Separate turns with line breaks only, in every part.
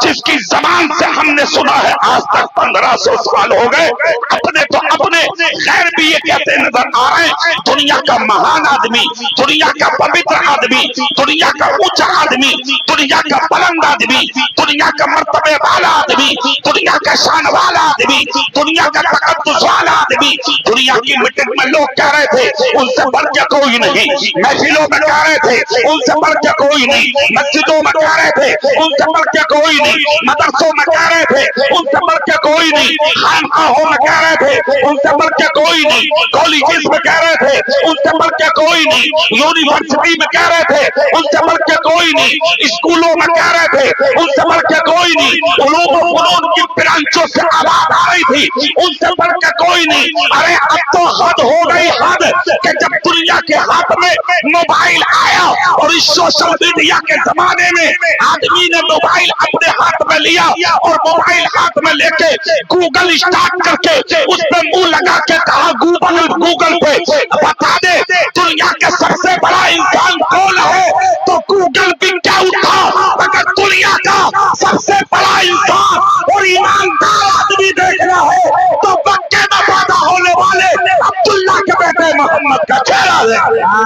جس کی زبان سے ہم نے سنا ہے آج تک 1500 سال ہو گئے، اپنے تو اپنے غیر بھی یہ کہتے نظر آ رہے ہیں دنیا کا مہان آدمی، دنیا کا پوتر آدمی، دنیا کا اونچا آدمی، دنیا کا بلند آدمی، دنیا کا مرتبے والا آدمی، دنیا کا شان والا آدمی، دنیا کا تقدس والا آدمی، دنیا کی میٹنگ میں لوگ کہہ رہے تھے ان سے بڑھ کے کوئی نہیں، محفلوں میں کہہ رہے تھے ان سے بڑھ کے کوئی نہیں، مسجدوں میں کہہ رہے تھے ان سے بڑھ کے کوئی نہیں، مدرسوں میں کہہ رہے تھے ان سے بڑھ کے کوئی نہیں، خانقاہوں میں کہہ رہے تھے ان سے بڑھ کے کوئی نہیں، کالجز میں کہہ رہے تھے ان سے بڑھ کے کوئی نہیں، یونیورسٹی میں کہہ رہے تھے ان سے بڑھ کے کوئی نہیں، اسکولوں میں کہہ رہے تھے ان سے بڑھ کے کوئی نہیں، علوم و فنون کی برانچوں سے آواز آ رہی تھی ان سے بڑھ کے کوئی نہیں۔ ارے اب تو حد ہو گئی حد کہ جب دنیا کے ہاتھ میں موبائل آیا اور اس سوشل میڈیا کے زمانے میں آدمی نے موبائل اپنے ہاتھ میں لیا اور موبائل ہاتھ میں لے کے گوگل اسٹارٹ کر کے اس پہ منہ لگا کے کہا گوگل پہ بتا دے دنیا کے سب سے بڑا انسان کون ہے، تو گوگل بھی کیا اٹھا، اگر دنیا کا سب سے بڑا انسان اور ایماندار آدمی دیکھنا ہے تو مکے میں پیدا ہونے والے عبداللہ کے بیٹے محمد کا چہرہ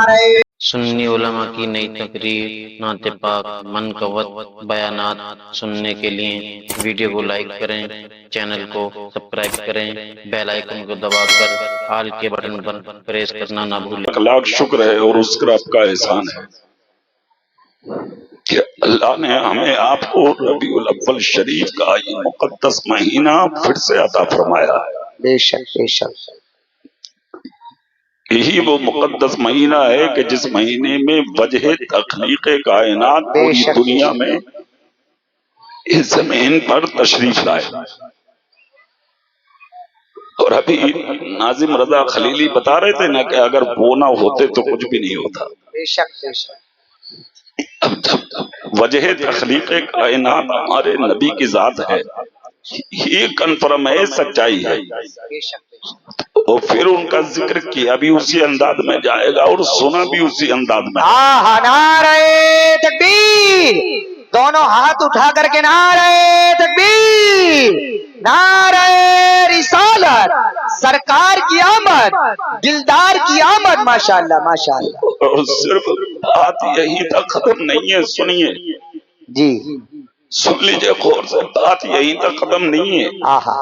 ہے۔
سنی علماء کی نئی تقریر، نعت پاک، منقبت بیانات سننے کے لیے ویڈیو کو لائک کریں، چینل کو سبسکرائب کریں، بیل آئیکن کو دبا کر آل کے بٹن پر پریس کرنا نہ بھولیں۔
لاکھ شکر ہے اور اس کا آپ کا احسان ہے کہ اللہ نے ہمیں آپ کو ربیع الاول شریف کا یہ مقدس مہینہ پھر سے عطا فرمایا ہے۔
بے شک بے شک۔
یہی وہ مقدس مہینہ ہے کہ جس مہینے میں وجہ تخلیق کائنات پوری دنیا میں اس زمین پر تشریف لائے، اور ابھی ناظم رضا خلیلی بتا رہے تھے نا کہ اگر وہ نہ ہوتے تو کچھ بھی نہیں ہوتا۔
بے شک بے شک۔
اب جب وجہ تخلیق کائنات ہمارے نبی کی ذات ہے، یہ کنفرم ہے، سچائی ہے،
بے شک بے شک۔
اور پھر ان کا ذکر کیا بھی اسی انداز میں جائے گا اور سنا بھی اسی انداز میں۔
نعرہ تکبیر، دونوں ہاتھ اٹھا کر کے نعرہ تکبیر، نعرہ رسالت، سرکار کی آمد، دلدار کی آمد، ماشاءاللہ ماشاءاللہ۔
اور صرف بات یہی تک ختم نہیں ہے، سنیے
جی
سن لیجئے غور سے، بات یہی تک ختم نہیں ہے
آہا،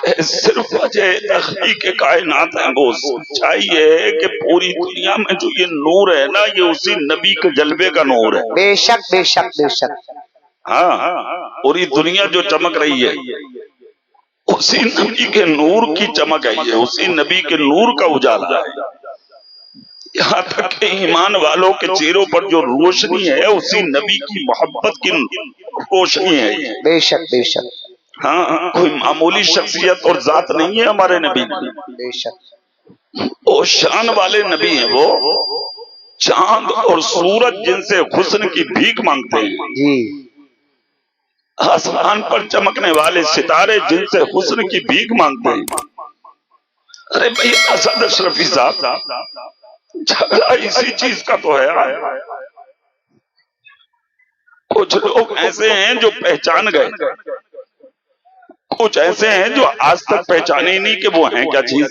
کہ صرف وجہ تخلیق کائنات ہے، وہ سچائی ہے کہ پوری دنیا میں جو یہ نور ہے نا، یہ اسی نبی کے جلوے کا نور ہے۔
بے شک بے شک بے شک۔
ہاں، پوری دنیا جو چمک رہی ہے اسی نبی کے نور کی چمک ہے، یہ اسی نبی کے نور کا اجالا ہے۔ یہاں تک کہ ایمان والوں کے چہروں پر جو روشنی ہے اسی نبی کی محبت کی روشنی ہے۔
بے شک بے شک۔
ہاں، کوئی معمولی شخصیت اور ذات نہیں ہے ہمارے نبی کی،
بے شک۔
وہ شان والے نبی ہیں، وہ چاند اور سورج جن سے حسن کی بھیک مانگتے ہیں،
جی
آسمان پر چمکنے والے ستارے جن سے حسن کی بھیک مانگتے ہیں۔ ارے بھائی اسد اشرفی صاحب، جھگڑا اسی چیز کا تو ہے۔ کچھ لوگ ایسے ہیں جو پہچان گئے، کچھ ایسے ہیں جو آج تک پہچانے نہیں کہ وہ ہیں کیا چیز۔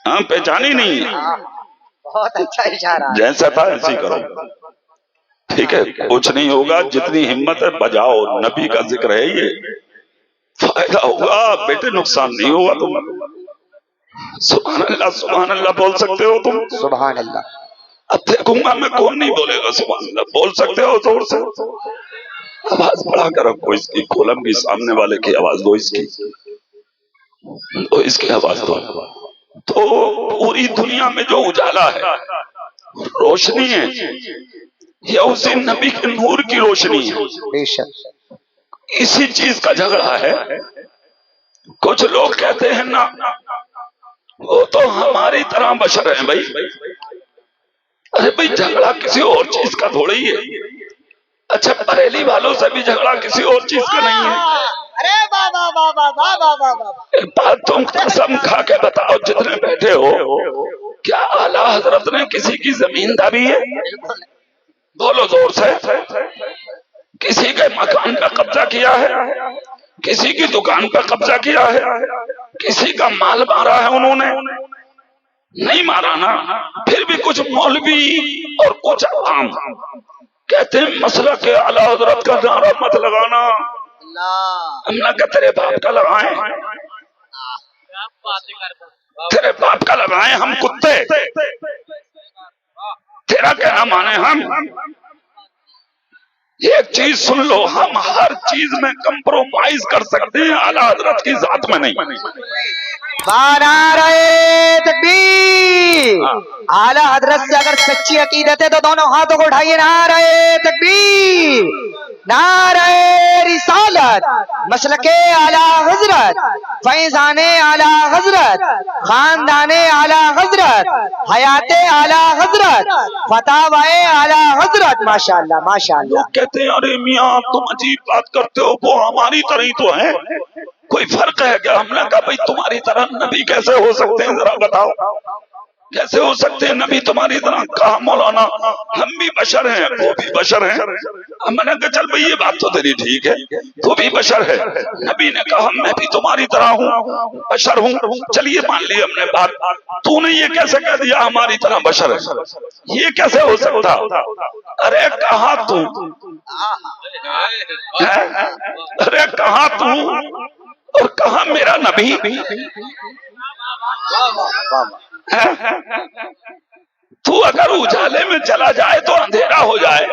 ہاں، پہچانی نہیں ہے،
بہت اچھا اشارہ۔
جیسا تھا ایسے کرو، ٹھیک ہے، کچھ نہیں ہوگا، جتنی ہمت ہے بجاؤ، نبی کا ذکر ہے، یہ فائدہ ہوگا بیٹے، نقصان نہیں ہوگا۔ تم سبحان اللہ بول سکتے ہو تم؟
سبحان اللہ۔
اب دیکھوں گا میں کون نہیں بولے گا سبحان اللہ، بول سکتے ہو زور سے؟ آواز بڑھا کر رکھو اس کی، کولم کی سامنے والے کی آواز دو، اس کی دو، اس کی آواز دو۔ تو پوری دنیا میں جو اجالا ہے، روشنی ہے، یہ اسی نبی کے نور کی روشنی ہے۔
بے شک۔
اسی چیز کا جھگڑا ہے۔ کچھ لوگ کہتے ہیں نا وہ تو ہماری طرح بشر ہیں بھائی۔ ارے بھائی جھگڑا کسی اور چیز کا تھوڑا ہی ہے۔ اچھا بریلی والوں سے بھی جھگڑا کسی اور چیز کا نہیں ہے۔
ارے بابا بابا بابا بابا،
ایک بات تم قسم کھا کے بتاؤ جتنے بیٹھے ہو، کیا اعلیٰ حضرت نے کسی کی زمین داری ہے؟ بولو زور سے۔ کسی کے مکان کا किसी की दुकान पर कब्जा किया है, किसी का माल मारा है उन्होंने, नहीं मारा ना, फिर भी कुछ मौलवी और कुछ आम कहते हैं मसला के आला हजरत का नारा मत लगाना। हमने कहा तेरे बाप का लगाएं, तेरे बाप का लगाएं, हम कुत्ते, तेरा कहना माने हम। एक चीज सुन लो, हम हर चीज में कंप्रोमाइज कर सकते हैं, आला हजरत की जात में नहीं।
नारे तकबीर। आला हजरत से अगर सच्ची अकीदत है तो दोनों हाथों को उठाइए। नारे तकबीर, नारे रिसालत, मसलके आला हजरत, फैजाने आला हजरत, खानदाने आला हजरत, हयाते आला हजरत, फतावाए आला हजरत। माशाअल्लाह माशाअल्लाह।
लोग कहते हैं अरे मियाँ तुम अजीब बात करते हो, वो हमारी तरह ही तो है, कोई फर्क है क्या? हमने कहा भाई तुम्हारी तरह नबी कैसे हो सकते हैं, जरा बताओ कैसे हो सकते हैं नबी तुम्हारी तरह? कहा मौलाना हम भी बशर हैं, वो भी बशर हैं। मैंने कहा चल भाई ये बात तो तेरी ठीक है, तू भी बशर है। नबी ने कहा मैं भी तुम्हारी तरह हूँ, बशर हूँ। चलिए मान ली हमने बात, तूने ये कैसे कह दिया हमारी तरह बशर है, ये कैसे हो सकता? अरे कहा तू, अरे कहा तू और कहा मेरा नबी। तू अगर उजाले में चला जाए तो अंधेरा हो जाए,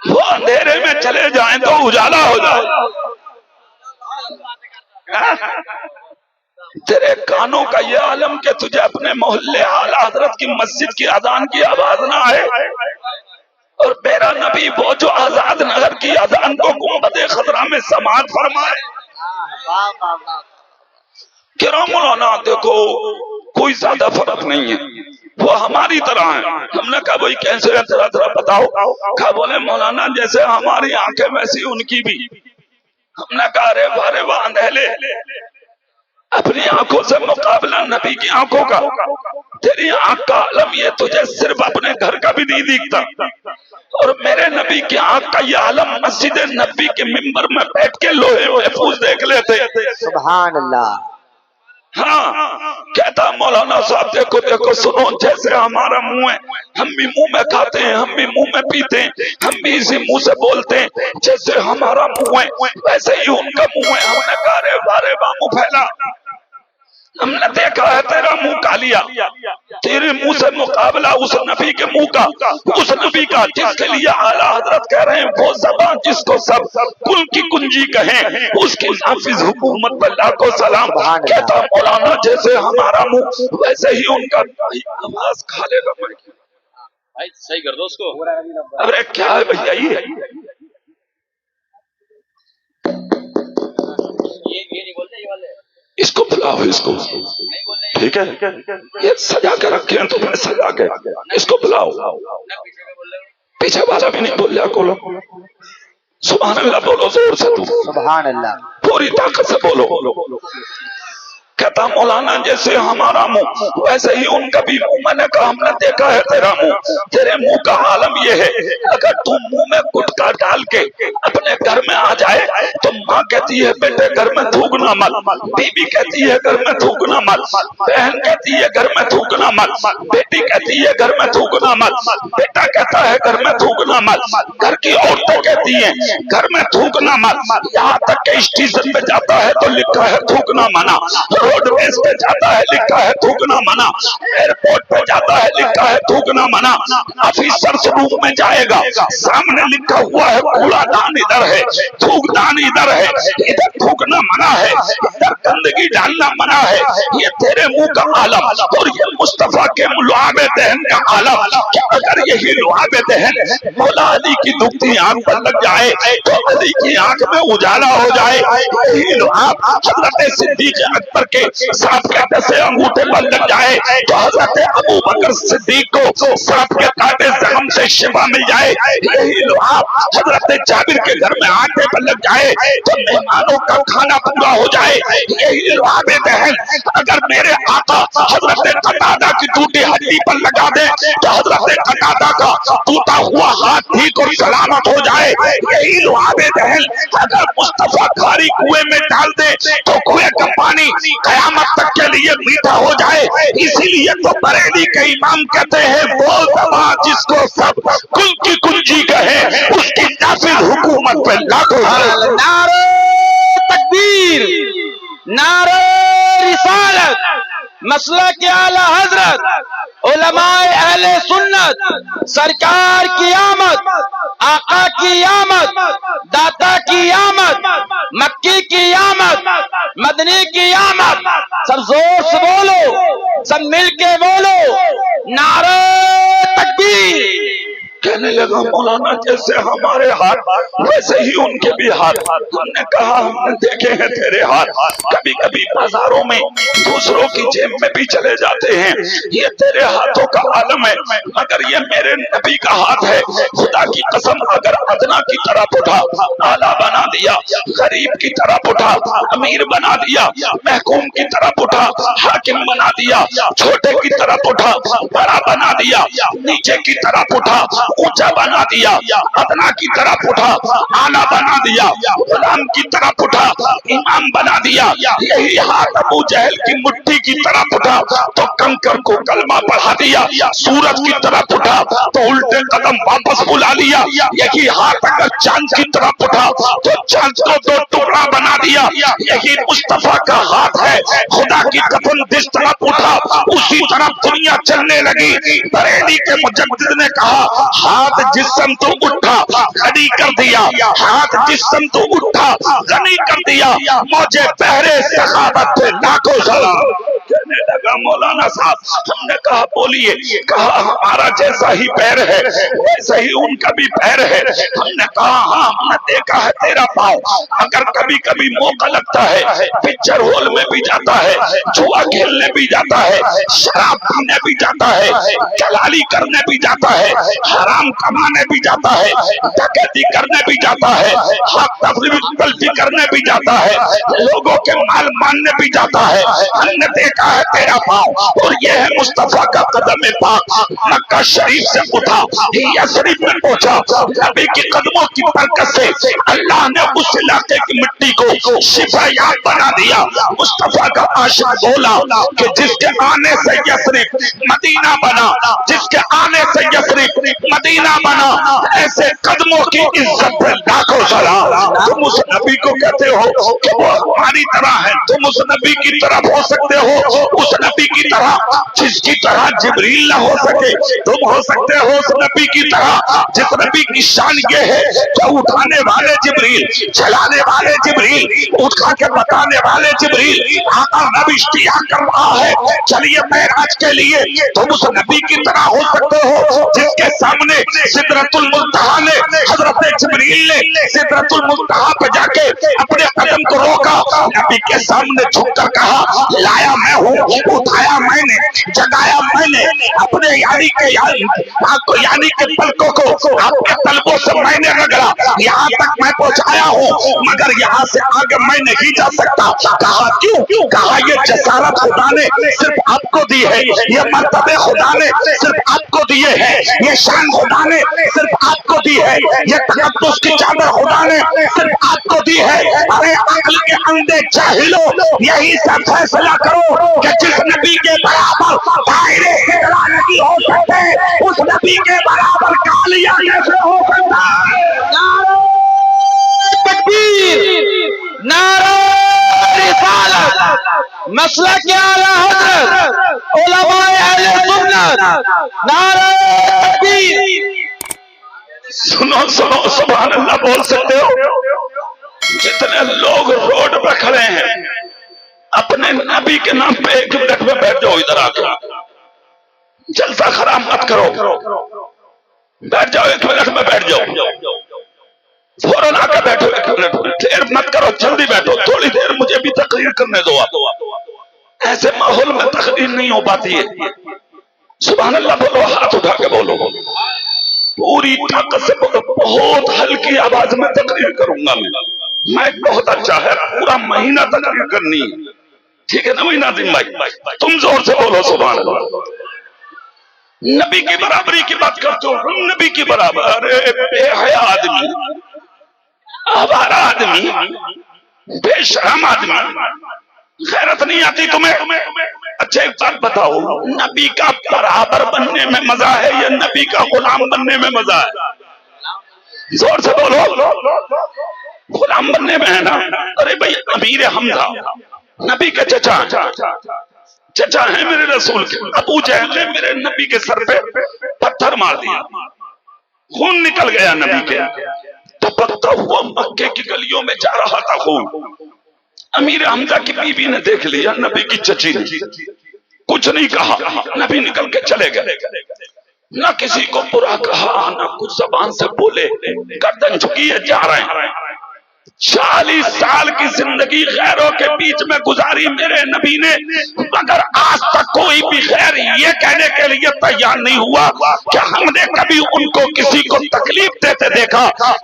वो अंधेरे में चले जाए तो उजाला हो जाए। तेरे कानों का ये आलम के तुझे अपने मोहल्ले आला हजरत की मस्जिद की अजान की आवाज ना आए, और मेरा नबी वो जो आजाद नगर की अजान को गुंबद खतरा में समात फरमाए। किरा मौलाना देखो कोई ज्यादा फर्क नहीं है, वो हमारी तरह है। हमने कहा भाई कैसे है, जरा जरा बताओ। कहा बोले मौलाना जैसे हमारी आंखें वैसी उनकी भी। हमने कहा अरे वारे वाह अंधेले, अपनी आंखों से मुकाबला नबी की आंखों का। तेरी आंख का आलम ये तुझे सिर्फ अपने घर का भी नहीं दिखता, और मेरे नबी की आंख का ये आलम मस्जिद नबी के मिंबर में बैठ के लोहे महफूज देख लेते।
सुभान अल्लाह।
हाँ कहता मौलाना साहब देखो देखो सुनो, जैसे हमारा मुंह है हम भी मुंह में खाते हैं, हम भी मुंह में पीते हैं, हम भी इसी मुंह से बोलते हैं। जैसे हमारा मुंह है वैसे ही उनका मुंह है। हमने कहा रे बारे मुंह फैला, हमने देखा है तेरा मुंह कालिया, तेरे मुंह से मुकाबला उस नबी के मुंह का, उस नबी का जिसके लिए आला हजरत कह रहे हैं वो जबान जिसको सब कुल की कुंजी कहें, उसकी नाफिज हुकूमत पर लाखों सलाम। कहता मौलाना जैसे हमारा मुंह वैसे ही उनका। आवाज खा लेगा भाई, सही कर दो उसको। अरे क्या है भैया ये नहीं बोलते ये वाले, इसको बुलाओ इसको, ठीक है ये सजा के रखे हैं तुमने, सजा के इसको बुलाओ। पीछे वाला भी नहीं बोल रहा, बोलो सुभान अल्लाह, बोलो जोर से तू
सुभान अल्लाह,
पूरी ताकत से बोलो। कहता मौलाना जैसे हमारा मुंह वैसे ही उनका भी मुंह। मैंने कहा हमने देखा है तेरा मुंह, तेरे मुंह का आलम ये है अगर तू मुंह में गुटखा डाल के अपने घर में आ जाए तो माँ कहती है बेटे घर में थूकना मत, बीबी कहती है घर में थूकना मत, बहन कहती है घर में थूकना मत, बेटी कहती है घर में थूकना मत, बेटा कहता है घर में थूकना मत, घर की औरतें कहती है घर में थूकना मत। यहाँ तक के स्टेशन पे जाता है तो लिखा है थूकना मना, रोडवेज पे जाता है लिखा है थूकना मना, एयरपोर्ट पे जाता है लिखा है थूकना मना, ऑफिसर्स रूम में जाएगा सामने लिखा हुआ है कूड़ादान इधर है, थूकदान इधर है, इधर थूकना मना है, इधर गंदगी डालना मना है। ये तेरे मुंह का आलम और ये मुस्तफा के लुआबे दहन का आलम। अगर यही लुआबे दहन मौला अली की दुखती आंख पर लग जाए तो अली की आंख में उजाला हो जाए। यही लुआब हजरत सिद्दीक अकबर के सांप के डसे अंगूठे पर लग जाए तो हजरत अबू बकर सिद्दीक को सांप के काटे जख्म से शिफा मिल जाए। यही लुआब हजरत जाबिर के घर में आटे पर लग जाए तो मेहमानों का खाना पूरा हो जाए। यही लुआबे दहन अगर मेरे आका हजरत कतादा की टूटी हड्डी पर लगा दे तो हजरत कतादा का टूटा हुआ हाथ ठीक और सलामत हो जाए। यही लुआबे दहन अगर मुस्तफा खारी कुएं में डाल दे तो कुएं का पानी कयामत तक के लिए मीठा हो जाए। इसीलिए तो बरेली के इमाम कहते हैं वो दवा जिसको सब कुल की कुंजी कहे उसकी नाफिज हुकूमत पे लाखों
नारे तकबीर, नारे रिसालत, मसला के आला हजरत, उलमाए अहले सुन्नत, सरकार की आमद, आका की आमद, दाता की आमद, मक्की की आमद, मदनी की आमद। सब जोर से बोलो, सब मिल के बोलो, नारे तकबीर।
कहने लगा मौलाना जैसे हमारे हाथ वैसे ही उनके भी हाथ। हमने कहा हमने देखे हैं तेरे हाथ, कभी कभी बाजारों में दूसरों की जेब में भी चले जाते हैं, ये तेरे हाथों का आलम है, मगर ये मेरे नबी का हाथ है। खुदा की कसम अगर अदना की तरफ उठा, आला बना दिया, गरीब की तरफ उठा, अमीर बना दिया, महकूम की तरफ उठा, हाकिम बना दिया, छोटे की तरफ उठा, बड़ा बना दिया, नीचे की तरफ उठा, ऊंचा बना दिया, अदना की तरफ उठा, आला बना दिया, गुलाम की तरफ उठा, इमाम बना दिया। यही हाथ अबू जहल की मुट्ठी की तरफ उठा तो कंकर को कलमा पढ़ा दिया, सूरज की तरफ उठा तो उल्टे कदम वापस बुला लिया। यही हाथ अगर चांद की तरफ उठा तो चांद को दो टुकड़ा बना दिया। यही मुस्तफा का हाथ है, खुदा की कसम जिस तरफ उठा उसी तरफ दुनिया चलने लगी। बरेली के मुजद्दिद ने कहा हाथ जिस्म तो उठा खड़ी कर दिया, हाथ जिस्म तो उठा गनी कर दिया, मौजे पहरे सखावत पे लाखों सलाम। कहने लगा मौलाना साहब, हमने कहा बोलिए, कहा हमारा जैसा ही पैर है वैसा ही उनका भी पैर है। हमने कहा हाँ हमने देखा है तेरा पाँव, अगर कभी कभी मौका लगता है पिक्चर हॉल में भी जाता है, जुआ खेलने भी जाता है, शराब पीने भी जाता है, दलाली करने भी जाता है, हराम कमाने भी जाता है, डकैती करने भी जाता है, हक तलफी करने भी जाता है, लोगों के माल मानने भी जाता है। हमने देखा है तेरा पाँव, और ये है मुस्तफा का कदम पाक। मक्का शरीफ से उठा यसरिब में पहुंचा, नबी के कदमों की बरकत से अल्लाह ने उस इलाके की मिट्टी को शिफायाब बना दिया। मुस्तफा का आशिक बोला कि जिसके आने से यसरिब मदीना बना, जिसके आने से यसरिब मदीना बना, ऐसे कदमों की इज्जत पे लाखों सलाम। तुम उस नबी को कहते हो कि वो हमारी तरह है, तुम उस नबी की तरफ हो सकते हो, उस नबी की तरह जिसकी तरह जिब्रील न हो सके तुम हो सकते हो उस नबी की तरह। जिस नबी की शान ये है कि उठाने वाले जिब्रील, चलाने वाले जिब्रील, उठा के बताने वाले जिब्रील। आका नबी इश्तियाक कर रहा है चलिए मेराज के लिए, तुम उस नबी की तरह हो सकते हो जिसके सामने सिदरतुल मुंतहा ने, हजरत जिब्रील ने सिदरतुल मुंतहा पे जाके अपने कदम को रोका, नबी के सामने झुककर कहा लाया मैं हूँ, उठाया मैंने, जगाया मैंने, अपने यानी के पलकों को आपके तलबों से मैंने रगड़ा, यहाँ तक मैं पहुँचाया हूँ, मगर यहाँ से आगे मैं नहीं जा सकता। कहा क्यों? कहा ये जसारत खुदा ने सिर्फ आपको दी है, ये मर्तबे खुदा ने सिर्फ आपको दिए हैं, ये शान खुदा ने सिर्फ आपको दी है, ये तकद्दुस की चादर खुदा ने सिर्फ आपको दी है। अरे अक्ल के अंधे जाहिलो, यही सब फैसला करो कि जिस नबी के बराबर दायरे इकरा नहीं हो सकते, उस नबी के बराबर कालिया कैसे हो सकता है।
नारे तकबीर, नारे रिसालत, मसला के आला हजरत, उलमाए अहले सुन्नत, नारे तकबीर।
सुनो सुनो सुभान अल्लाह बोल सकते हो? जितने लोग रोड पे खड़े हैं अपने नबी के नाम पे एक मिनट में बैठ जाओ, इधर आकर जलसा खराब मत करो, बैठ जाओ, एक मिनट में बैठ जाओ, फौरन आकर बैठो, एक मिनट में देर मत करो, जल्दी बैठो, थोड़ी देर मुझे भी तकरीर करने दो। आप ऐसे माहौल में तकरीर नहीं हो पाती है। सुभान अल्लाह बोलो, हाथ उठा के बोलो, पूरी ताकत से बहुत हल्की आवाज में तकरीर करूंगा मैं बहुत अच्छा है, पूरा महीना तकरीर करनी है, ठीक है ना भाई नाज़िम भाई? तुम जोर से बोलो सुभान अल्लाह। नबी की बराबरी की बात करते हो, नबी की बराबर? अरे बेहया आदमी, आवारा आदमी, बेशरम आदमी, गैरत नहीं आती तुम्हें? अच्छा एक बात बताओ, नबी का बराबर बनने में मजा है या नबी का गुलाम बनने में मजा है? जोर से बोलो। गुलाम बनने में है ना? अरे भाई अमीर हमजा नबी के चचा हैं मेरे रसूल के, अबू जहल ने मेरे नबी के सर पे पत्थर मार दिया, खून निकल गया नबी के, टपकता हुआ मक्के की गलियों में जा रहा था खून। अमीर हमजा की बीवी ने देख लिया, नबी की चची ने कुछ नहीं कहा, नबी निकल के चले गए, ना किसी को बुरा कहा, ना कुछ जबान से बोले, गर्दन झुकी है, जा रहे हैं। 40 साल की जिंदगी गैरों के बीच में गुजारी मेरे नबी ने, मगर आज तक कोई भी गैर ये कहने के लिए तैयार नहीं हुआ कि हमने कभी उनको किसी को तकलीफ देते देखा।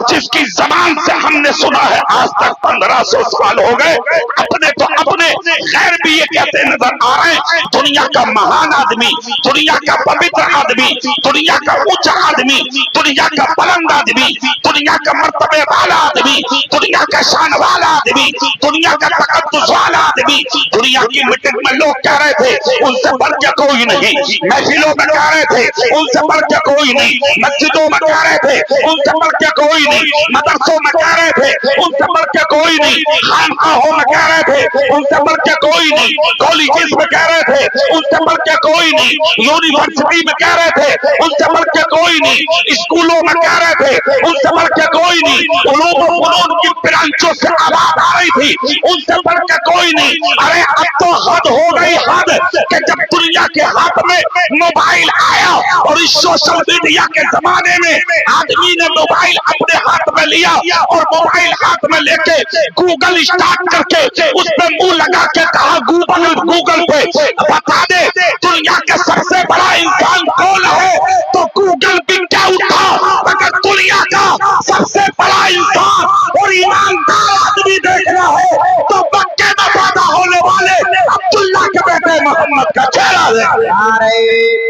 जिसकी जबान से हमने सुना है आज तक 1500 साल हो गए, अपने तो अपने गैर भी ये कहते नजर आ रहे हैं, दुनिया का महान आदमी, दुनिया का पवित्र आदमी, दुनिया का ऊंचा आदमी, दुनिया का बुलंद आदमी, दुनिया का मर्तबे वाला आदमी, दुनिया का शान वाला आदमी, दुनिया का तकद्दुस वाला आदमी, दुनिया की मीटिंग में लोग कह रहे थे उनसे बढ़ के कोई नहीं, महफिलों में कह रहे थे उनसे बढ़ के कोई नहीं, मस्जिदों में कह रहे थे उनसे बढ़ के कोई नहीं, मदरसों में कह रहे थे उनसे बढ़ के कोई नहीं, खानकाहों में कह रहे थे उनसे बढ़ के कोई नहीं, कॉलेजेस में कह रहे थे उनसे बढ़ के कोई नहीं, यूनिवर्सिटी में कह रहे थे उनसे बढ़ के कोई नहीं, स्कूलों में कह रहे थे उनसे बढ़ के कोई नहीं, उलूम व फनून की ब्रांचों से आवाज आ रही थी उनसे बढ़ के कोई नहीं। अरे अब तो हद हो गई, हद कि जब दुनिया के हाथ में मोबाइल आया और इस सोशल मीडिया के जमाने में आदमी ने मोबाइल अपने हाथ में लिया और मोबाइल हाथ में लेके गूगल स्टार्ट करके उस पर मुंह लगा के कहा गूगल पे बता दे दुनिया के सबसे बड़ा इंसान कौन है, तो गूगल भी क्या उठा, अगर दुनिया का सबसे बड़ा इंसान और ईमानदार आदमी देखना है तो मक्के में पैदा होने वाले अब्दुल्ला के बेटे मोहम्मद का चेहरा है।
नारे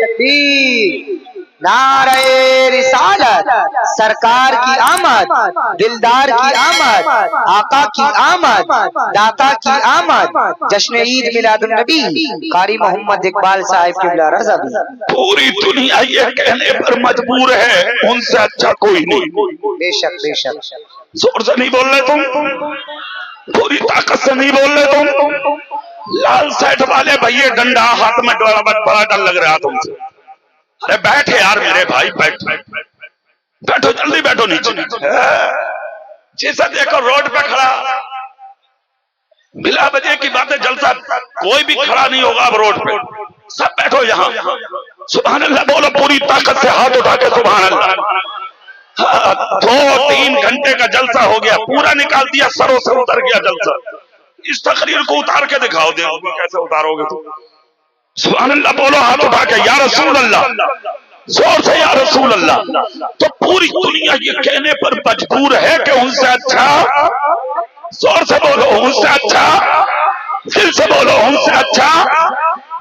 तकबीर, नारे रिसालत, सरकार की आमद, दिलदार की आमद, आका की आमद, दाता की आमद, जश्न ईद मिलादुन नबी कारी मोहम्मद इकबाल साहिब किबला रज़ा भी।
पूरी दुनिया ये कहने पर मजबूर है उनसे अच्छा कोई नहीं।
बेशक बेशक,
जोर से नहीं बोल रहे तुम, पूरी ताकत से नहीं बोल रहे तुम। लाल सेठ वाले भैया डंडा हाथ में बड़ा डर लग रहा तुमसे। अरे बैठ यार मेरे भाई, बैठ बैठो, जल्दी बैठो नीचे। जैसा देखो रोड पे खड़ा बिला बजे की बातें, जलसा कोई भी खड़ा नहीं होगा अब रोड पे, सब बैठो यहाँ। सुभान अल्लाह बोलो पूरी ताकत से, हाथ उठा के सुभान अल्लाह। 2-3 घंटे का जलसा हो गया, पूरा निकाल दिया, सरों से उतर गया जलसा। इस तकरीर को उतार के दिखाओ, देखो कैसे उतारोगे तुम। सुभान अल्लाह बोलो हाथ उठा के, या रसूल अल्लाह, जोर से या रसूल अल्लाह। तो पूरी दुनिया ये कहने पर मजबूर है कि उनसे अच्छा, जोर से बोलो उनसे अच्छा, दिल से बोलो उनसे अच्छा।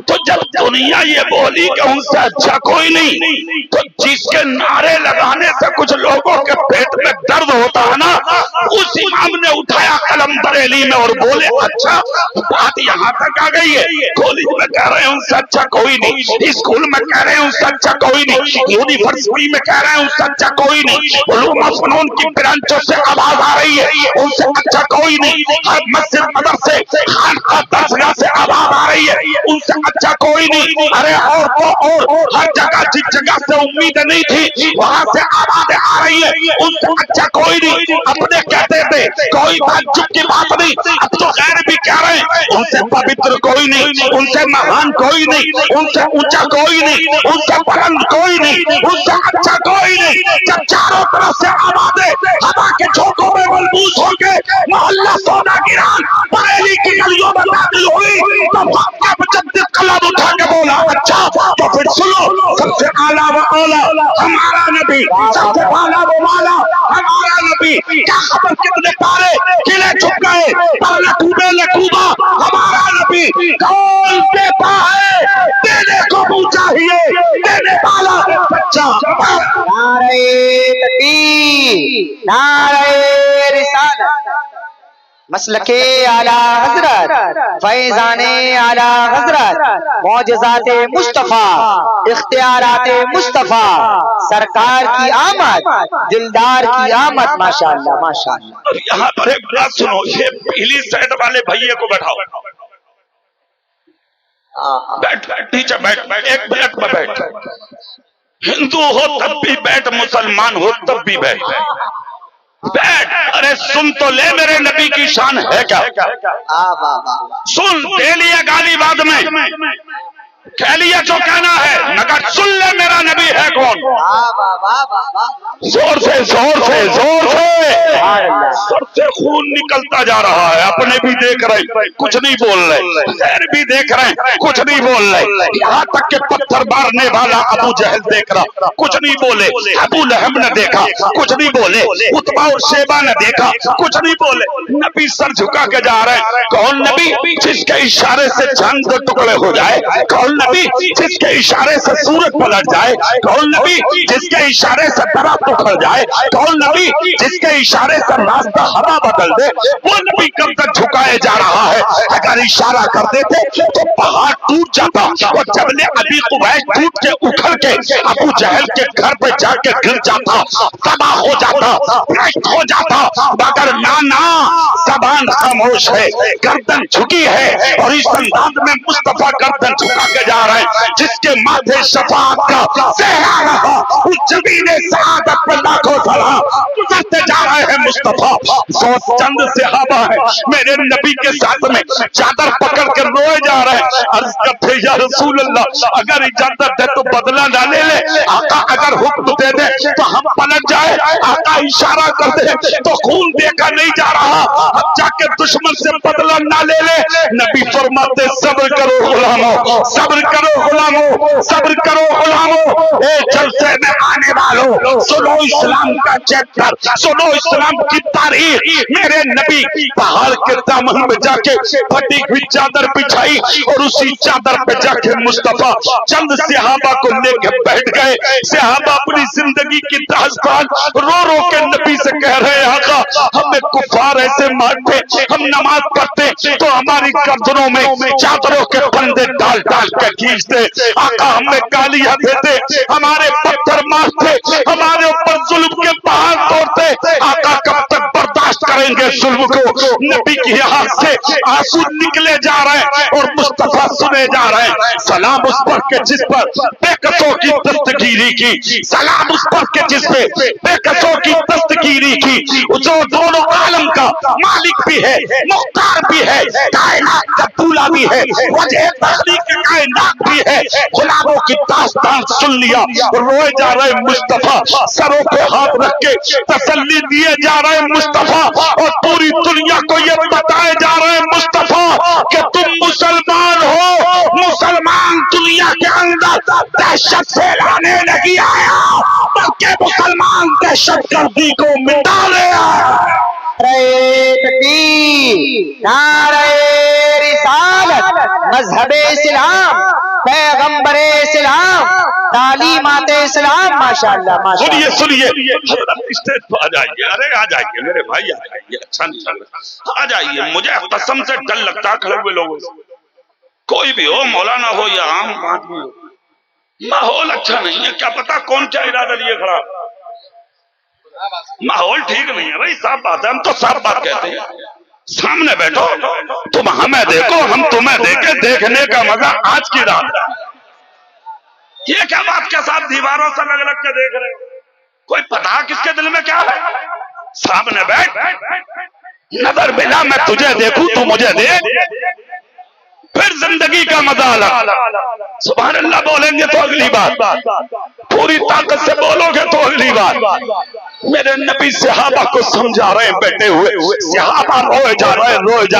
तो जब दुनिया ये बोली कि उनसे अच्छा कोई नहीं, तो जिसके नारे लगाने से कुछ लोगों के पेट में दर्द होता है ना, उस इमाम ने उठाया कलम बरेली में और बोले अच्छा, बात यहाँ तक आ गई है। कॉलेज में कह रहे हैं उनसे अच्छा कोई नहीं, स्कूल में कह रहे हैं उनसे अच्छा कोई नहीं, यूनिवर्सिटी में कह रहे हैं उनसे अच्छा कोई नहीं, उलूम व फनून की ब्रांचों से आवाज आ रही है उनसे अच्छा कोई नहीं, हर मस्जिद मदरसे खानकाह दरसगाह से आवाज आ रही है उनसे अच्छा कोई नहीं। अरे और तो और हर जगह जिस जगह से उम्मीद नहीं थी वहां से आवाजें आ रही है उनसे अच्छा कोई नहीं। अपने कहते थे कोई ताज्जुब की बात नहीं, अब तो गैर भी कह रहे हैं उनसे पवित्र कोई नहीं, उनसे महान कोई नहीं, उनसे ऊंचा कोई नहीं, उनसे बुलंद कोई नहीं, उनसे अच्छा कोई नहीं। जब चारों तरफ से आवाजें हवा के झोंकों में मलबूस होके मोहल्ला सोना गिरान बरेली की गलियों में दाखिल हुई तो जब कलम उठा के बोला अच्छा तो फिर सुनो, सबसे आला व आला हमारा नबी, सबसे आला व आला हमारा नबी। क्या खबर कितने पारे किले छुप गए पर लकूबे लकूबा हमारा नबी। कौन देता है देने को मुँह चाहिए, देने वाला सच्चा।
नारे तकबीर, नारे रिसालत, मसलके आला हजरत, फैजाने आला हजरत, मौजज़ाते मुस्तफा, इख्तियाराते मुस्तफा, सरकार की आमद, दिलदार की आमद। माशाअल्लाह माशाअल्लाह।
अब यहाँ पर एक बात सुनो, ये पीली शर्ट वाले भैया को बैठाओ, बैठ बैठ नीचे बैठ, एक मिनट में बैठ। हिंदू हो तब भी बैठ, मुसलमान हो तब भी बैठ बैठ। अरे सुन तो ले, मेरे नबी की शान है क्या? सुन, दे लिया गाली बाद में, कह लिया जो कहना है, मगर सुन ले मेरा नबी है कौन। जोर से जोर से जोर से सर से खून निकलता जा रहा है। अपने भी देख रहे कुछ नहीं बोल रहे, गैर भी देख रहे कुछ नहीं बोल रहे, यहाँ तक के पत्थर मारने वाला अबू जहल देख रहा कुछ नहीं बोले, अबू लहब ने देखा कुछ नहीं बोले, उतबा और शेबा ने देखा कुछ नहीं बोले। नबी सर झुका के जा रहे हैं। कौन नबी? जिसके इशारे से चांद के टुकड़े हो जाए। कौन नबी? जिसके इशारे से सूरज पलट जाए। कौन नबी? जिसके इशारे से दरा उखड़ जाए। कौन नबी? जिसके इशारे से रास्ता हवा बदल दे। वो नबी कब तक झुकाए जा रहा है? अगर इशारा कर देते तो पहाड़ टूट जाता और जबले अबी कुबैस टूट के उखड़ के अबू जहल के घर पे जाके गिर जाता, तबाह हो जाता, भ्रष्ट हो जाता। मगर नाना, जबान खामोश है, गर्दन झुकी है और इस अंदाज में मुस्तफा गर्दन झुका के जा रहे हैं। जिसके माथे शफाअत का सेहरा रहा, उस जमीने सआदत पे लाखों सलाम गुजरते जा रहे हैं मुस्तफा। सौ चंद सहाबा है मेरे नबी के साथ में चादर पकड़ के रोए जा रहे हैं। अर्ज करते या रसूल अल्लाह, अगर इजाजत है तो बदला ना ले ले। आका अगर हुक्म दे दे तो हम पलट जाए। आका इशारा कर दे तो खून देखा नहीं जा रहा, अब जाके दुश्मन से बदला ना ले ले। नबी फरमाते सब्र करो गुलामों, सब्र करो गुलामों, सब्र करो गुलामों। ए जलसे में आने वालों, सुनो इस्लाम का चैप्टर, सुनो इस्लाम की तारीख। मेरे नबी पहाड़ के दामन में जाके फटी हुई चादर बिछाई और उसी चादर पे जाके मुस्तफा चंद सहाबा को लेके बैठ गए। सहाबा अपनी जिंदगी की दास्तान रो रो के नबी से कह रहे हैं, आका हमें कुफार ऐसे मारते, हम नमाज पढ़ते तो हमारी गर्दनों में चादरों के फंदे डाल डाल के खींचते। आका हमें गालियां देते, हमारे पत्थर मारते, हमारे ऊपर जुल्म के पहाड़ तोड़ते। आका कब तक बर्दाश्त करेंगे जुल्म को? नबी की आंख से आंसू निकले जा रहे हैं और मुस्तफा सुने जा रहे हैं। सलाम उस पर के जिस पर बेकसों की दस्तगीरी की, सलाम उस पर के जिस पे बेकसों की दस्तगीरी की, जो दोनों आलम का मालिक भी है, मुख्तार भी है, कायनात का दूल्हा भी है, वजह तखलीक कायनात भी है। गुलामों की दास्तान सुन लिया, रोए जा रहे मुस्तफा, सरों पे हाथ रख के तसल्ली दिए जा रहे मुस्तफा और पूरी दुनिया को ये बताए जा रहे मुस्तफा कि तुम मुसलमान हो। मुसलमान दुनिया के अंदर दहशत फैलाने नहीं आया, बल्कि मुसलमान दहशतगर्दी को मिटाने आया।
नारे तकबीर, नारे रिसालत, मजहबे इस्लाम, पैगंबरे इस्लाम, तालीमाते इस्लाम। माशाअल्लाह माशाअल्लाह।
सुनिए स्टेज पर आ जाइए। अरे आ जाइए मेरे भाई, आ जाइए, अच्छा नहीं लग रहा, आ जाइए। मुझे कसम से डर लगता है खड़े हुए लोगों से, कोई भी हो, मौलाना हो या आम आदमी हो, माहौल अच्छा नहीं है। क्या पता कौन क्या इरादा लिए खड़ा, माहौल ठीक नहीं है भाई, साफ बात है। हम तो साफ बात कहते हैं, सामने बैठो, तुम हमें देखो, हम तुम्हें देखे, देखने का मजा आज की रात। ये क्या बात के साथ दीवारों से लग लग के देख रहे हो? कोई पता किसके दिल में क्या है? सामने बैठ, नजर मिला, मैं तुझे देखूं, तू मुझे देख, फिर जिंदगी का मजा अलग। सुभान अल्लाह बोलेंगे तो अगली बात, पूरी ताकत से बोलोगे तो अगली बात। میرے نبی صحابہ کو سمجھا رہے ہیں بیٹھے ہوئے، صحابہ روئے جا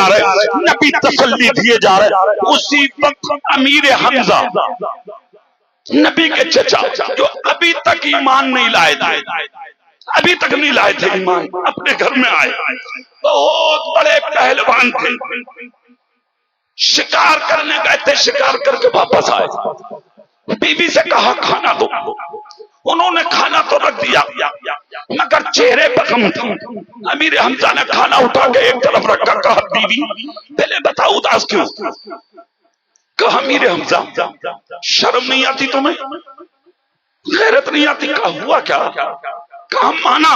رہے نبی تسلی دیے جا رہے۔ اسی وقت امیر حمزہ نبی کے چچا جو ابھی تک ایمان نہیں لائے تھے، ایمان، اپنے گھر میں آئے، بہت بڑے پہلوان تھے، شکار کرنے گئے تھے، شکار کر کے واپس آئے، بیوی سے کہا کھانا دو، انہوں نے کھانا تو رکھ دیا مگر چہرے پر غم تھا۔ امیر حمزہ نے کھانا اٹھا کے ایک طرف رکھا، کہا بیوی پہلے بتاؤ اداس کیوں؟ کہا امیر حمزہ شرم نہیں آتی تمہیں، غیرت نہیں آتی؟ کہا ہوا کیا؟ کہا مانا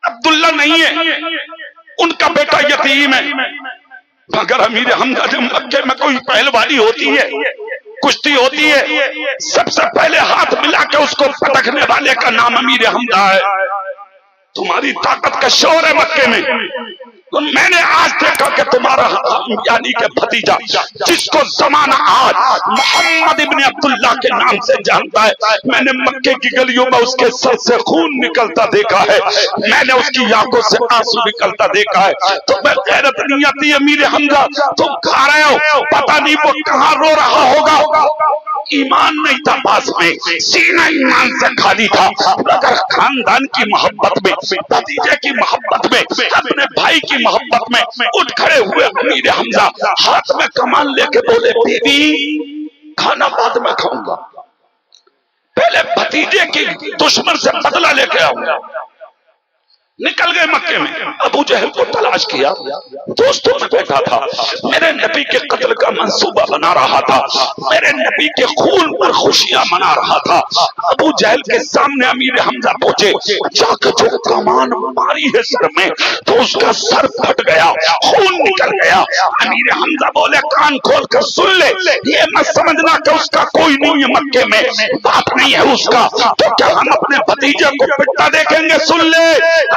عبداللہ نہیں ہے، ان کا بیٹا یتیم ہے۔ مگر امیر حمزہ جب مکے میں کوئی پہلوانی ہوتی ہے، کشتی ہوتی ہے، سب سے پہلے ہاتھ ملا کے اس کو پٹکنے والے کا نام امیر حمزہ ہے۔ تمہاری طاقت کا شور ہے مکے میں۔ میں نے آج دیکھا کہ تمہارا یعنی کہ بھتیجا جس کو زمانہ آج محمد ابن عبداللہ کے نام سے جانتا ہے، میں نے مکے کی گلیوں میں اس کے سر سے خون نکلتا دیکھا ہے، میں نے اس کی آنکھوں سے آنسو نکلتا دیکھا ہے۔ تمہیں غیرت نہیں آتی امیر حمزہ؟ تم کھا رہے ہو، پتہ نہیں وہ کہاں رو رہا ہوگا۔ ایمان نہیں تھا پاس میں، سینہ ایمان سے خالی تھا، مگر خاندان کی محبت میں، بھتیجے کی محبت میں، اپنے بھائی کی محبت میں اٹھ کھڑے ہوئے امیر حمزہ ہاتھ میں کمان لے کے بولے بیوی کھانا بعد میں کھاؤں گا، پہلے بھتیجے کی دشمن سے بدلہ لے کے آؤں گا۔ نکل گئے مکے میں، ابو جہل کو تلاش کیا، دوستوں میں بیٹھا تھا، میرے نبی کے قتل کا منصوبہ بنا رہا تھا، میرے نبی کے خون پر خوشیاں منا رہا تھا۔ ابو جہل کے سامنے امیر حمزہ پہنچے، جا کے جو کمان ماری ہے سر میں تو اس کا سر پھٹ گیا، خون نکل گیا۔ امیر حمزہ بولے کان کھول کر سن لے، یہ مت سمجھنا کہ اس کا کوئی نہیں ہے مکے میں، باپ نہیں ہے اس کا، تو کیا ہم اپنے بھتیجے کو پٹا دیکھیں گے؟ سن لے،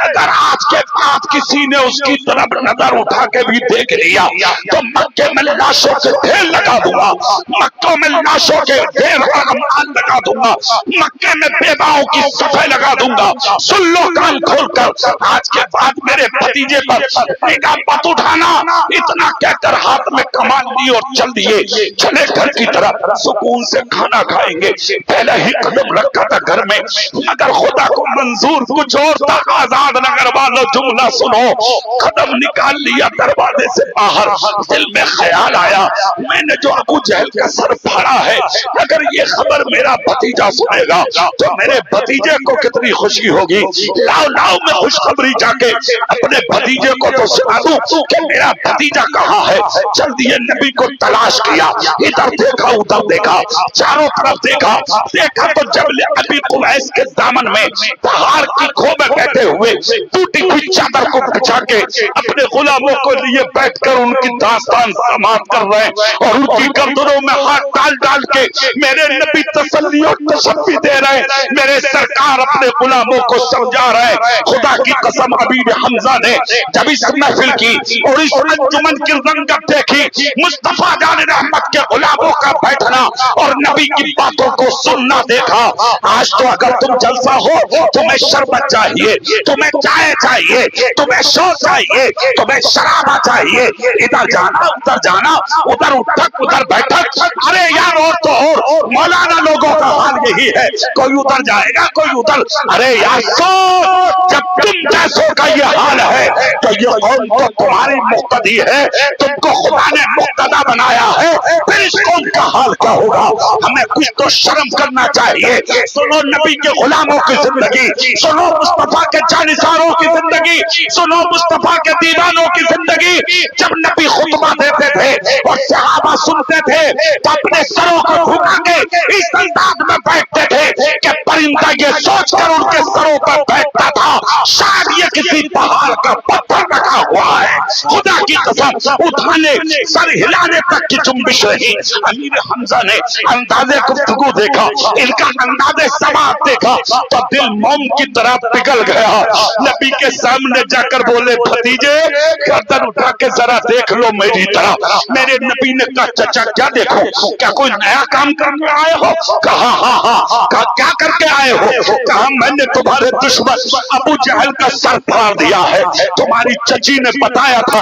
اگر آج کے بعد کسی نے اس کی طرف نظر اٹھا کے بھی دیکھ لیا تو مکے میں لاشوں کے ڈھیر لگا دوں گا، مکوں میں لاشوں کے ڈھیر لگا دوں گا، مکے میں بیواؤں کی صفحے لگا دوں گا۔ سن لو کان کھول کر، آج کے بعد میرے بھتیجے پر نگاہ مت اٹھانا۔ اتنا کہہ کر ہاتھ میں کمان لی اور چل دیے، چلے گھر کی طرف، سکون سے کھانا کھائیں گے۔ پہلے ہی قدم رکھا تھا گھر میں، مگر خدا کو منظور کچھ اور تھا۔ آزاد نگر والوں جملہ سنو، قدم نکال لیا دروازے سے باہر، دل میں خیال آیا میں نے جو ابو جہل کا سر پھاڑا ہے، اگر یہ خبر میرا بھتیجا سنے گا تو میرے بھتیجے کو کتنی خوشی ہوگی۔ لاؤ میں خوشخبری جا کے اپنے بھتیجے کو تو سنا دوں کہ میرا بھتیجا کہاں ہے۔ جلدی نبی کو تلاش کیا، ادھر دیکھا ادھر دیکھا، چاروں طرف دیکھا تو جبل ابی قبیس کے دامن میں پہاڑ کی کھو میں بیٹھے ہوئے ٹوٹی ہوئی چادر کو بچھا کے اپنے غلاموں کو لیے بیٹھ کر ان کی داستان سماعت کر رہے ہیں، اور ان کی گردنوں میں ہاتھ ڈال ڈال کے میرے نبی تسلی اور تشفی دے رہے ہیں، میرے سرکار اپنے غلاموں کو سمجھا رہے ہیں۔ خدا کی قسم امیر حمزہ نے جب اس محفل کی اور اس انجمن کی رنگت دیکھی، مصطفیٰ جان رحمت کے غلاموں کا بیٹھنا اور نبی کی باتوں کو سننا دیکھا۔ آج تو اگر تم جلسہ ہو، تمہیں شربت چاہیے، تمہیں چائے چاہیے، تمہیں شو چاہیے، تمہیں شرابہ چاہیے، ادھر جانا ادھر جانا، ادھر اٹھک ادھر بیٹھک۔ ارے یار اور تو اور مولانا لوگوں کا حال یہی ہے، کوئی ادھر جائے گا کوئی ادھر۔ ارے یار سوچ، جب تم جیسوں کا یہ حال ہے تو یہ قوم تو تمہاری مقتدی ہے، تم کو خدا نے مقتدا بنایا ہے، پھر اس قوم کا حال کیا ہوگا؟ ہمیں کچھ تو شرم کرنا چاہیے۔ سنو نبی کے غلاموں کی زندگی، سنو مصطفیٰ کے جانثاروں کی زندگی، سنو مصطفیٰ کے دیوانوں کی زندگی۔ جب نبی خطبہ دیتے تھے اور صحابہ سنتے تھے تو اپنے سروں کو جھکا کے اس انداز میں بیٹھتے تھے کہ پرندہ یہ سوچ کر ان کے سروں پر بیٹھتا تھا شاید یہ کسی پہاڑ کا پتھر पर रखा हुआ है। खुदा की कसम उठाने सर हिलाने तक की जुम्बिश रही। अमीर हमजा ने अंदाजे गुफ्तगू देखा, इनका अंदाजे समात देखा तो दिल मोम की तरह पिघल गया। नबी के सामने जाकर बोले, भतीजे गर्दन उठा के जरा देख लो मेरी तरफ। मेरे नबी ने कहा, चचा क्या देखो, क्या कोई नया काम करने आए हो? कहा हाँ हाँ। कहा क्या करके आए हो? कहा मैंने तुम्हारे दुश्मन अबू जहल का सर फाड़ दिया है। तुम्हारी चची ने बताया था,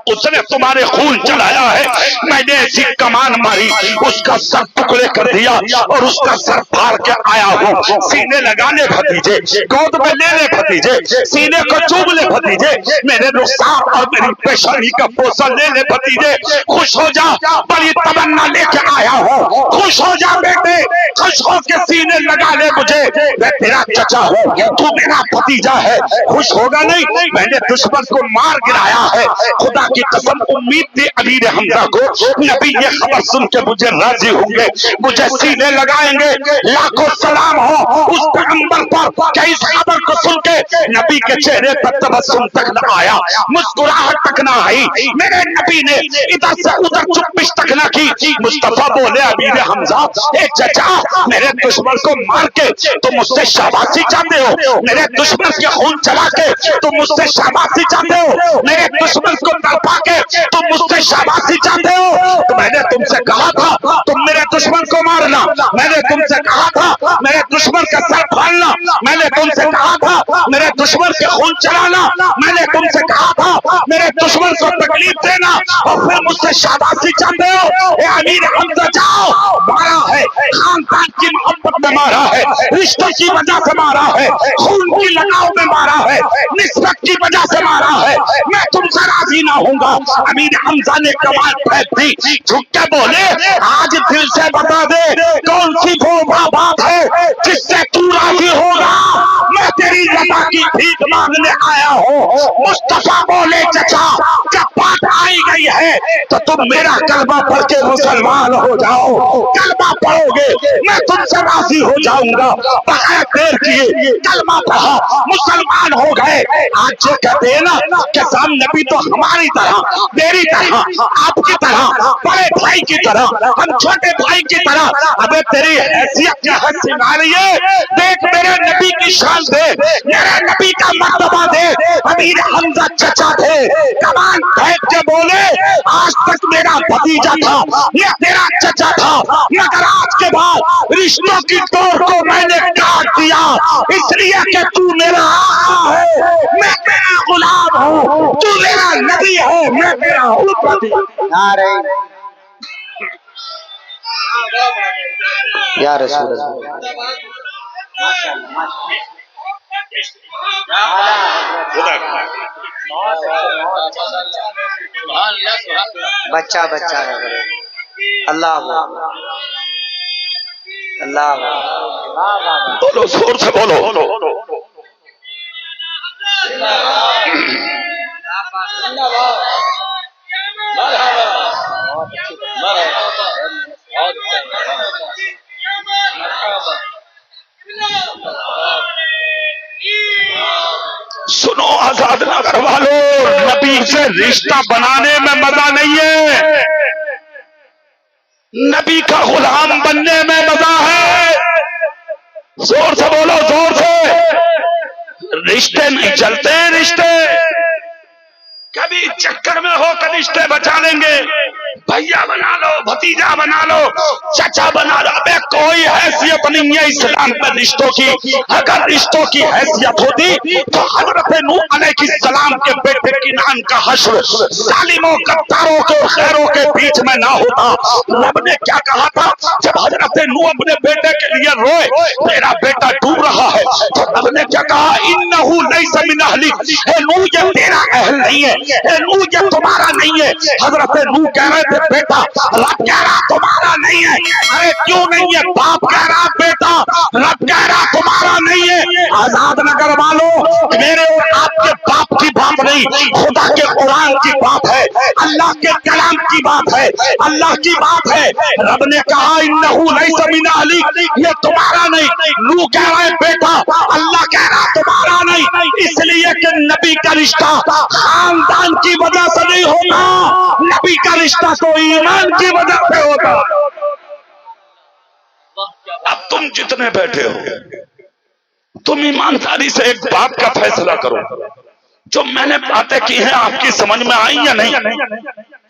उसने तुम्हारे खून चलाया है। मैंने ऐसी कमान मारी, उसका सर टुकड़े कर दिया और उसका सर फाड़ के आया हूँ। सीने लगा ले भतीजे, गोद में ले ले भतीजे, सीने को चूम ले भतीजे, मेरे रुखसार और मेरी पेशानी का पोषण ले ले भतीजे। खुश हो जा, बड़ी तमन्ना लेके आया हूँ। खुश हो जा बेटे, खुश हो के सीने लगा ले मुझे। मैं तेरा चचा हूँ, तू मेरा भतीजा है। खुश होगा नहीं? मैंने दुश्मन को मार गिराया है। खुदा की कसम उम्मीद थी अमीर हमजा को नबी ये खबर सुन के मुझे राजी होंगे, मुझे सीने लगाएंगे। लाखों सलाम हो उस पैगंबर पर कि इस खबर को सुन के नबी के चेहरे पर तबस्सुम तक न आया, मुस्कुराहट तक न आई। मेरे नबी ने इधर से उधर चुप्पिश तक न की। मुस्तफा बोले, अमीर हमजा ए चचा, मेरे दुश्मन को मार के तुम मुझसे शाबाशी चाहते हो? मेरे दुश्मन के खून चला के तुम मुझसे शाबाशी चाहते हो? मेरे दुश्मन को तड़पा के तुम मुझसे शाबाशी चाहते हो? तो मैंने तुमसे कहा था तुम मेरे दुश्मन को मारना, मैंने तुमसे कहा था मेरे दुश्मन का सर फाड़ना, मैंने तुमसे कहा था मेरे दुश्मन के खून चलाना, मैंने तुमसे कहा था मेरे दुश्मन को तकलीफ देना, और फिर मुझसे शाबाशी चाहते हो? ए अमीर हमजा जाओ, मारा है, खानदान की मोहब्बत में मारा है, रिश्तों की वजह से मारा है, खून की लगाव में मारा है, निस्बत की वजह से मारा है। मैं तुमसे राजी ना होऊंगा। अमीर हमजा ने कमाल फेंक दी, झुक के बोले, आज दिल से बता दे कौन सी वो बात है जिससे तू राजी होगा? मैं तेरी रजा की भीख मांगने आया हूँ। मुस्तफा बोले, चचा जब बात आई गई है तो तुम मेरा कलमा पढ़ के मुसलमान हो जाओ। कलमा पढ़ोगे मैं तुमसे राजी हो जाऊंगा। बगैर देर किए कलमा पढ़ा, मुसलमान हो गए। आज जो कहते हैं ना कि साम नबी तो हमारी तरह, मेरी तरह, आपकी तरह, बड़े भाई की तरह, हम छोटे भाई की तरह। अबे तेरी हैसियत क्या है सिंगारिये? देख मेरे नबी की शान दे, मेरे नबी का मर्तबा दे। अमीर हमजा चचा थे, कमान फेंक के बोले, आज तक मेरा भतीजा था, ये तेरा चचा था, मगर आज के बाद रिश्तों की डोर को मैंने काट दिया, इसलिए कि तू मेरा आका है, मैं तेरा गुलाम हूँ, तू मेरा नबी है, मैं तेरा उम्मती।
या रसूल अल्लाह। बच्चा बच्चा अल्लाह अल्लाह
बोलो, जोर से बोलो। सुनो आजाद नगर वालों, नबी से रिश्ता बनाने में मजा नहीं है, नबी का गुलाम बनने में मजा है। जोर से बोलो, जोर से। रिश्ते नहीं चलते, रिश्ते कभी चक्कर में हो कर रिश्ते बचा लेंगे, भैया बना लो, भतीजा बना लो, चचा बना लो। अबे कोई हैसियत नहीं है इस्लाम में रिश्तों की। अगर रिश्तों की हैसियत होती तो हजरत नूह अलैहिस्सलाम के बेटे किनान का हश्र जालिमों, गद्दारों के, खैरों के बीच में ना होता। रब ने क्या कहा था जब हजरत नूह अपने बेटे के लिए रोए, मेरा बेटा डूब रहा है, तो रब ने क्या कहा, इन्नहु लैसा मिन अहलिक, ए नूह ये तेरा अहल नहीं है, ए नूह ये तुम्हारा नहीं है। हजरत नूह कह रहे थे बेटा, रब कह रहा तुम्हारा नहीं है। अरे क्यों नहीं है? बाप कह रहा बेटा, रब कह रहा तुम्हारा नहीं है। आजाद नगर वालों, मेरे और आपके बाप की बात नहीं, खुदा के कुरान की बात है। अल्लाह के कलाम की बात है, अल्लाह की बात है। रब ने कहा इन्नहु लैसा मिन अहलिक, ये तुम्हारा नहीं। नूह कह रहे बेटा, अल्लाह कह रहा तुम्हारा नहीं, इसलिए कि नबी का रिश्ता खानदान की वजह से नहीं होता, नबी का रिश्ता तो ईमान की वजह से होता। अब तुम जितने बैठे हो, तुम ईमानदारी से एक बात का फैसला करो, जो मैंने बातें की हैं आपकी समझ में आई या नहीं?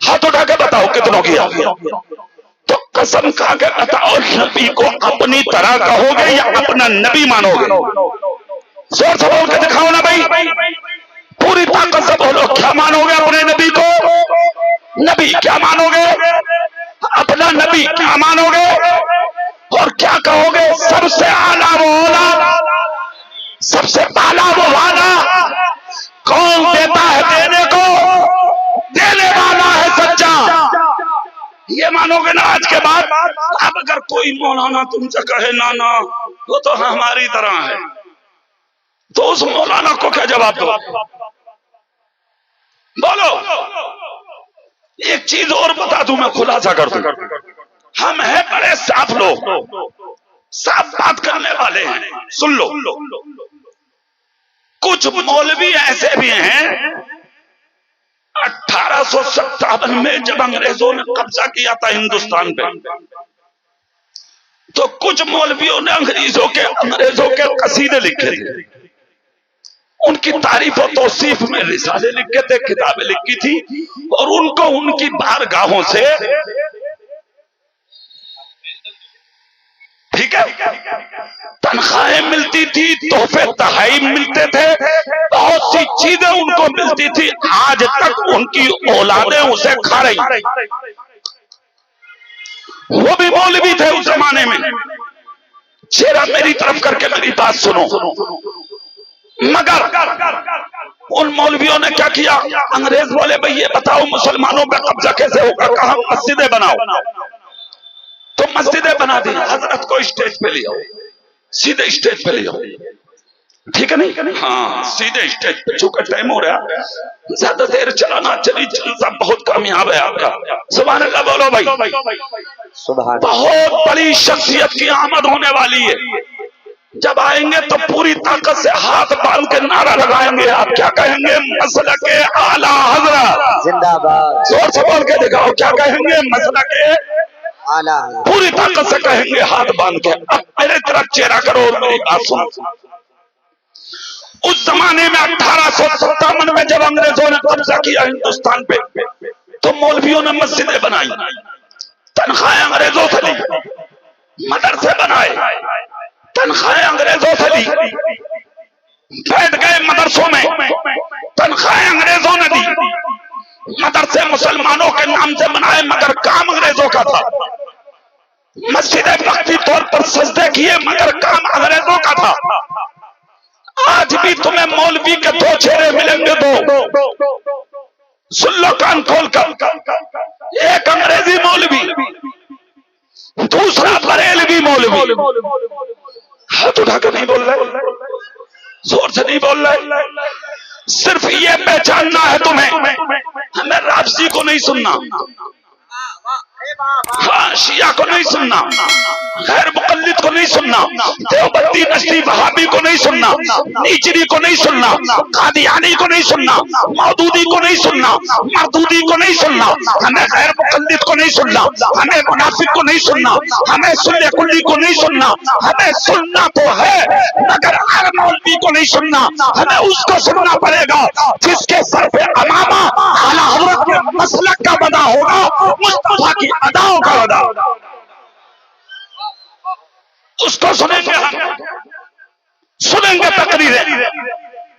हाथ उठा के बताओ कितनों की आई। तो कसम खा के बताओ, नबी को अपनी तरह कहोगे या अपना नबी मानोगे? जोर से बोल के दिखाओ ना भाई, पूरी ताकत से बोलो, क्या मानोगे अपने नबी को? नबी क्या मानोगे? अपना नबी क्या मानोगे? और क्या कहोगे? सबसे आला वो औला, सबसे आला वो वाला, कौन देता है देने को, देने वाला है सच्चा, ये मानोगे ना आज के बाद? अब अगर कोई मौलाना तुमसे कहे ना ना वो तो हमारी तरह है, तो उस मौलाना को क्या जवाब दो? बोलो। एक चीज और बता दूं, मैं खुलासा कर दूं, हम हैं बड़े साफ लोग, साफ बात करने वाले हैं। सुन लो, कुछ मौलवी ऐसे भी हैं, 1857 में जब अंग्रेजों ने कब्जा किया था हिंदुस्तान पे, तो कुछ मौलवियों ने अंग्रेजों के कसीदे लिखे थे, उनकी तारीफ और तौसीफ में रिसाले लिखे थे, किताबें लिखी थी, और उनको उनकी बारगाहों से, ठीक है, तनख्वाहें मिलती थी, तोहफे तहाइम मिलते थे, बहुत सी चीजें उनको मिलती थी। आज तक उनकी औलादें उसे खा रही। वो भी मौलवी थे उस जमाने में। चेहरा मेरी तरफ करके मेरी बात सुनो। मगर उन मौलवियों ने क्या किया? अंग्रेज बोले भाई ये बताओ मुसलमानों पे कब्जा कैसे होगा, कहा मस्जिदें बनाओ, तो मस्जिदें बना दी। हजरत को स्टेज पे ले आओ, सीधे स्टेज पे ले आओ, ठीक है नहीं? हाँ, सीधे स्टेज पे। चूंकि टाइम हो रहा, ज्यादा देर चलाना चली चलता बहुत कामयाब है आपका। सुभान अल्लाह बोलो भाई। बहुत बड़ी शख्सियत की आमद होने वाली है। जब आएंगे तो पूरी ताकत से हाथ बांध के नारा लगाएंगे। आप क्या कहेंगे? मसलक आला हजरत जिंदाबाद। जोर से बोल के दिखाओ, क्या कहेंगे? मसलक आला, पूरी ताकत से कहेंगे हाथ बांध के। अब मेरे तरफ चेहरा करो और मेरी बात सुनो। उस जमाने में 1857 में जब अंग्रेजों ने कब्जा किया हिंदुस्तान पे, तो मौलवियों ने मस्जिदें बनाई, तनख्वाहें अंग्रेजों से ली, मदरसे बनाए, तनख्वाहें अंग्रेजों से ली, बैठ गए मदरसों में, तनख्वाहें अंग्रेजों ने दी, मदरसे मुसलमानों के नाम से बनाए, मगर काम अंग्रेजों का था। मस्जिदें वक्ती तौर पर सजदे किए, मगर काम अंग्रेजों का था। आज भी तुम्हें मौलवी के दो चेहरे मिलेंगे, दो। सुन लो कान खोल कर, एक अंग्रेजी मौलवी, दूसरा बरेलवी मौलवी। हाथ उठा कर नहीं बोल रहे, जोर से नहीं बोल रहे। सिर्फ ये पहचानना है तुम्हें, हमें राबसी को नहीं सुनना, हाँ शिया को नहीं सुनना, गैर मुकल्लिद को नहीं सुनना, देवबंदी नस्ली वहाबी को नहीं सुनना, नीचरी को नहीं सुनना, कादियानी को नहीं सुनना, मौदूदी को नहीं सुनना, मरदूदी को नहीं सुनना, हमें गैर मुकल्लिद को नहीं सुनना, हमें मुनाफिक को नहीं सुनना, हमें सुन्नी कुल्ली को नहीं सुनना। हमें सुनना तो है, मगर हर मौलवी को नहीं सुनना। हमें उसको सुनना पड़ेगा जिसके सर पे अमामा आला हज़रत के मसलक का बना होगा, मुस्तफा की अदाओं का बना, उसको सुनेंगे हम, सुनेंगे तकरीरें,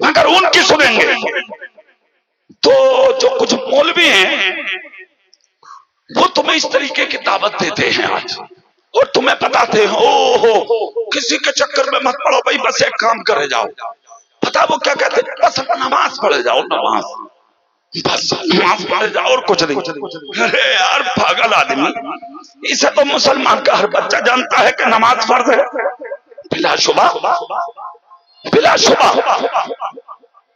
मगर उनकी सुनेंगे। तो जो कुछ मौलवी हैं वो तुम्हें इस तरीके की दावत देते हैं आज, और तुम्हें बताते हैं ओहो किसी के चक्कर में मत पड़ो भाई, बस एक काम करे जाओ। पता वो क्या कहते हैं? बस नमाज पढ़े जाओ, नमाज, बस नमाज पढ़े जाओ और कुछ नहीं। अरे यार पागल आदमी, इसे तो मुसलमान का हर बच्चा जानता है कि नमाज फर्ज है, बिलाशुबा बिलाशुबा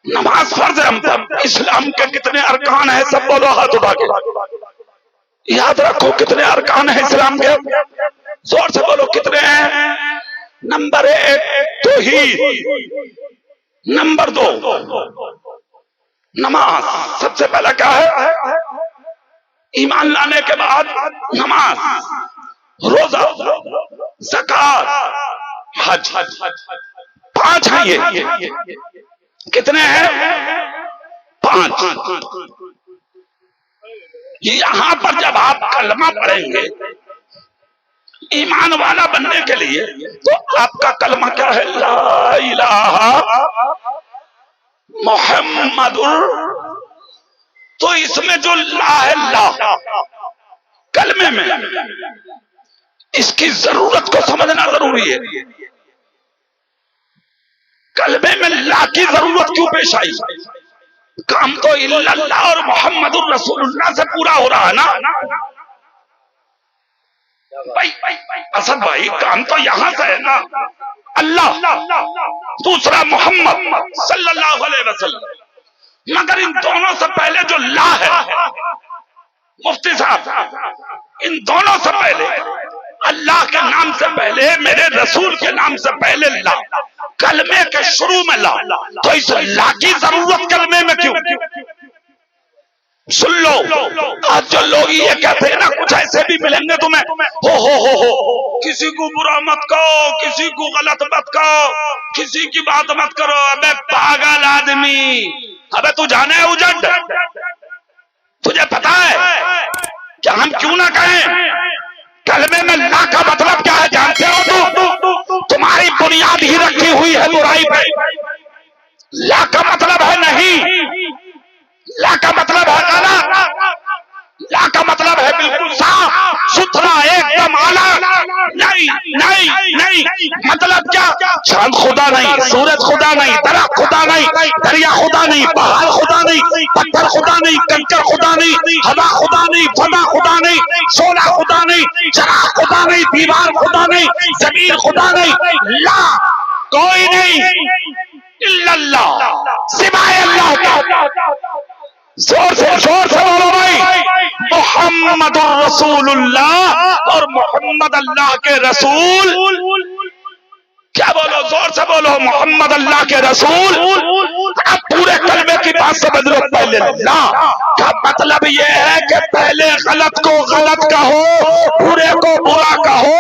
नमाज फर्ज है। हम इस्लाम के कितने अरकान है, सब बोलो हाथ उठा के। याद रखो कितने अरकान है इस्लाम के, जोर से बोलो कितने हैं। नंबर 1 तौहीद, नंबर 2 नमाज। सबसे पहला क्या है? ईमान लाने के बाद नमाज, रोजा, ज़कात, हज। 5 हैं ये। कितने हैं? 5। यहां पर जब आप कलमा पढ़ेंगे ईमान वाला बनने के लिए, तो आपका कलमा क्या है? ला इलाहा मुहम्मदुर। तो इसमें जो ला है, ला कलमे में, इसकी जरूरत को समझना जरूरी है। कलमे में ला की जरूरत क्यों पेश आई? काम तो इल्लल्लाह और मुहम्मदुर रसूलुल्लाह से पूरा हो रहा है ना भाई। असद भाई, काम तो यहां से है ना। अल्लाह, दूसरा मोहम्मद सल्लल्लाहु अलैहि वसल्लम। मगर इन दोनों से पहले जो ला है, मुफ्ती साहब, इन दोनों से पहले, अल्लाह के नाम से पहले, मेरे रसूल के नाम से पहले ला, कलमे के शुरू में ला। तो इस ला की जरूरत कलमे में क्यों? सुन लो, आज जो लोग ये कहते हैं ना, कुछ ऐसे भी मिलेंगे तुम्हें, हो किसी को बुरा मत कहो, किसी को गलत मत कहो, किसी की बात मत करो। अबे पागल आदमी, अबे तू जाने है उजड़, तुझे पता है कि हम क्यों ना कहें? कलमे में ला का मतलब क्या है जानते हो? तुम्हारी बुनियाद ही रखी हुई है बुराई पे। ला का मतलब है नहीं, ला का मतलब है गाना, ला का मतलब है बिल्कुल साफ सुथरा, एकदम आला। नहीं नहीं नहीं, मतलब क्या? चांद खुदा नहीं, सूरज खुदा नहीं, दरख्त खुदा नहीं, दरिया खुदा नहीं, पहाड़ खुदा नहीं, पत्थर खुदा नहीं, कंकर खुदा नहीं, हवा खुदा नहीं, फदा खुदा नहीं, सोना खुदा नहीं, चराग खुदा नहीं, दीवार खुदा नहीं, जमीन खुदा नहीं। ला कोई नहीं, इल्लल्लाह, सिवाय अल्लाह का। जोर से बोलो भाई, मुहम्मदुर रसूलुल्लाह। और मोहम्मद अल्लाह के रसूल। क्या बोलो? जोर से बोलो, मोहम्मद अल्लाह के रसूल। अब पूरे कलमे की बात समझ लो। पहले ला का मतलब यह है कि पहले गलत को गलत कहो, बुरे को बुरा कहो,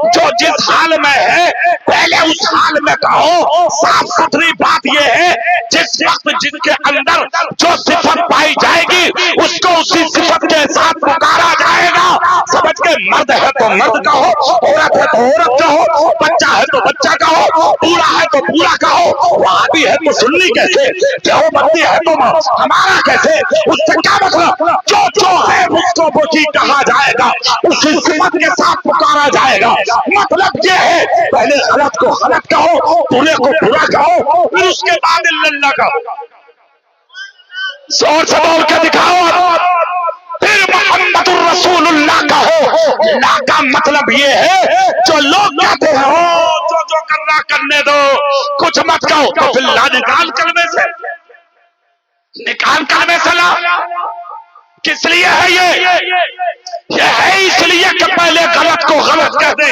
जो जिस हाल में है पहले उस हाल में कहो। साफ सुथरी बात यह है, जिस वक्त जिसके अंदर जो सिफत पाई जाएगी उसको उसी सिफत के साथ पुकारा जाएगा। समझ के मर्द है तो मर्द कहो, औरत है तो औरत कहो, बच्चा है तो बच्चा कहो, पूरा है तो पूरा कहो, वहाबी है तो सुन्नी कैसे, देवबंदी है तो हमारा कैसे, उससे क्या मतलब? जो है उसको वो चीज कहा जाएगा, उसी सिफत के साथ पुकारा जाएगा। मतलब ये है, पहले गलत को गलत कहो, बुरे को बुरा कहो, फिर उसके बाद इल्लल्लाह कहो। जोर से बोल के दिखाओ, फिर मुहम्मदुर रसूलुल्लाह कहो। ला का मतलब ये है, जो लोग कहते हैं हो जो करना करने दो, कुछ मत कहो, तो फिर ला निकाल कलमे से, निकाल कलमे से ला। किस लिए है ये है इसलिए कि पहले गलत को गलत कह दे।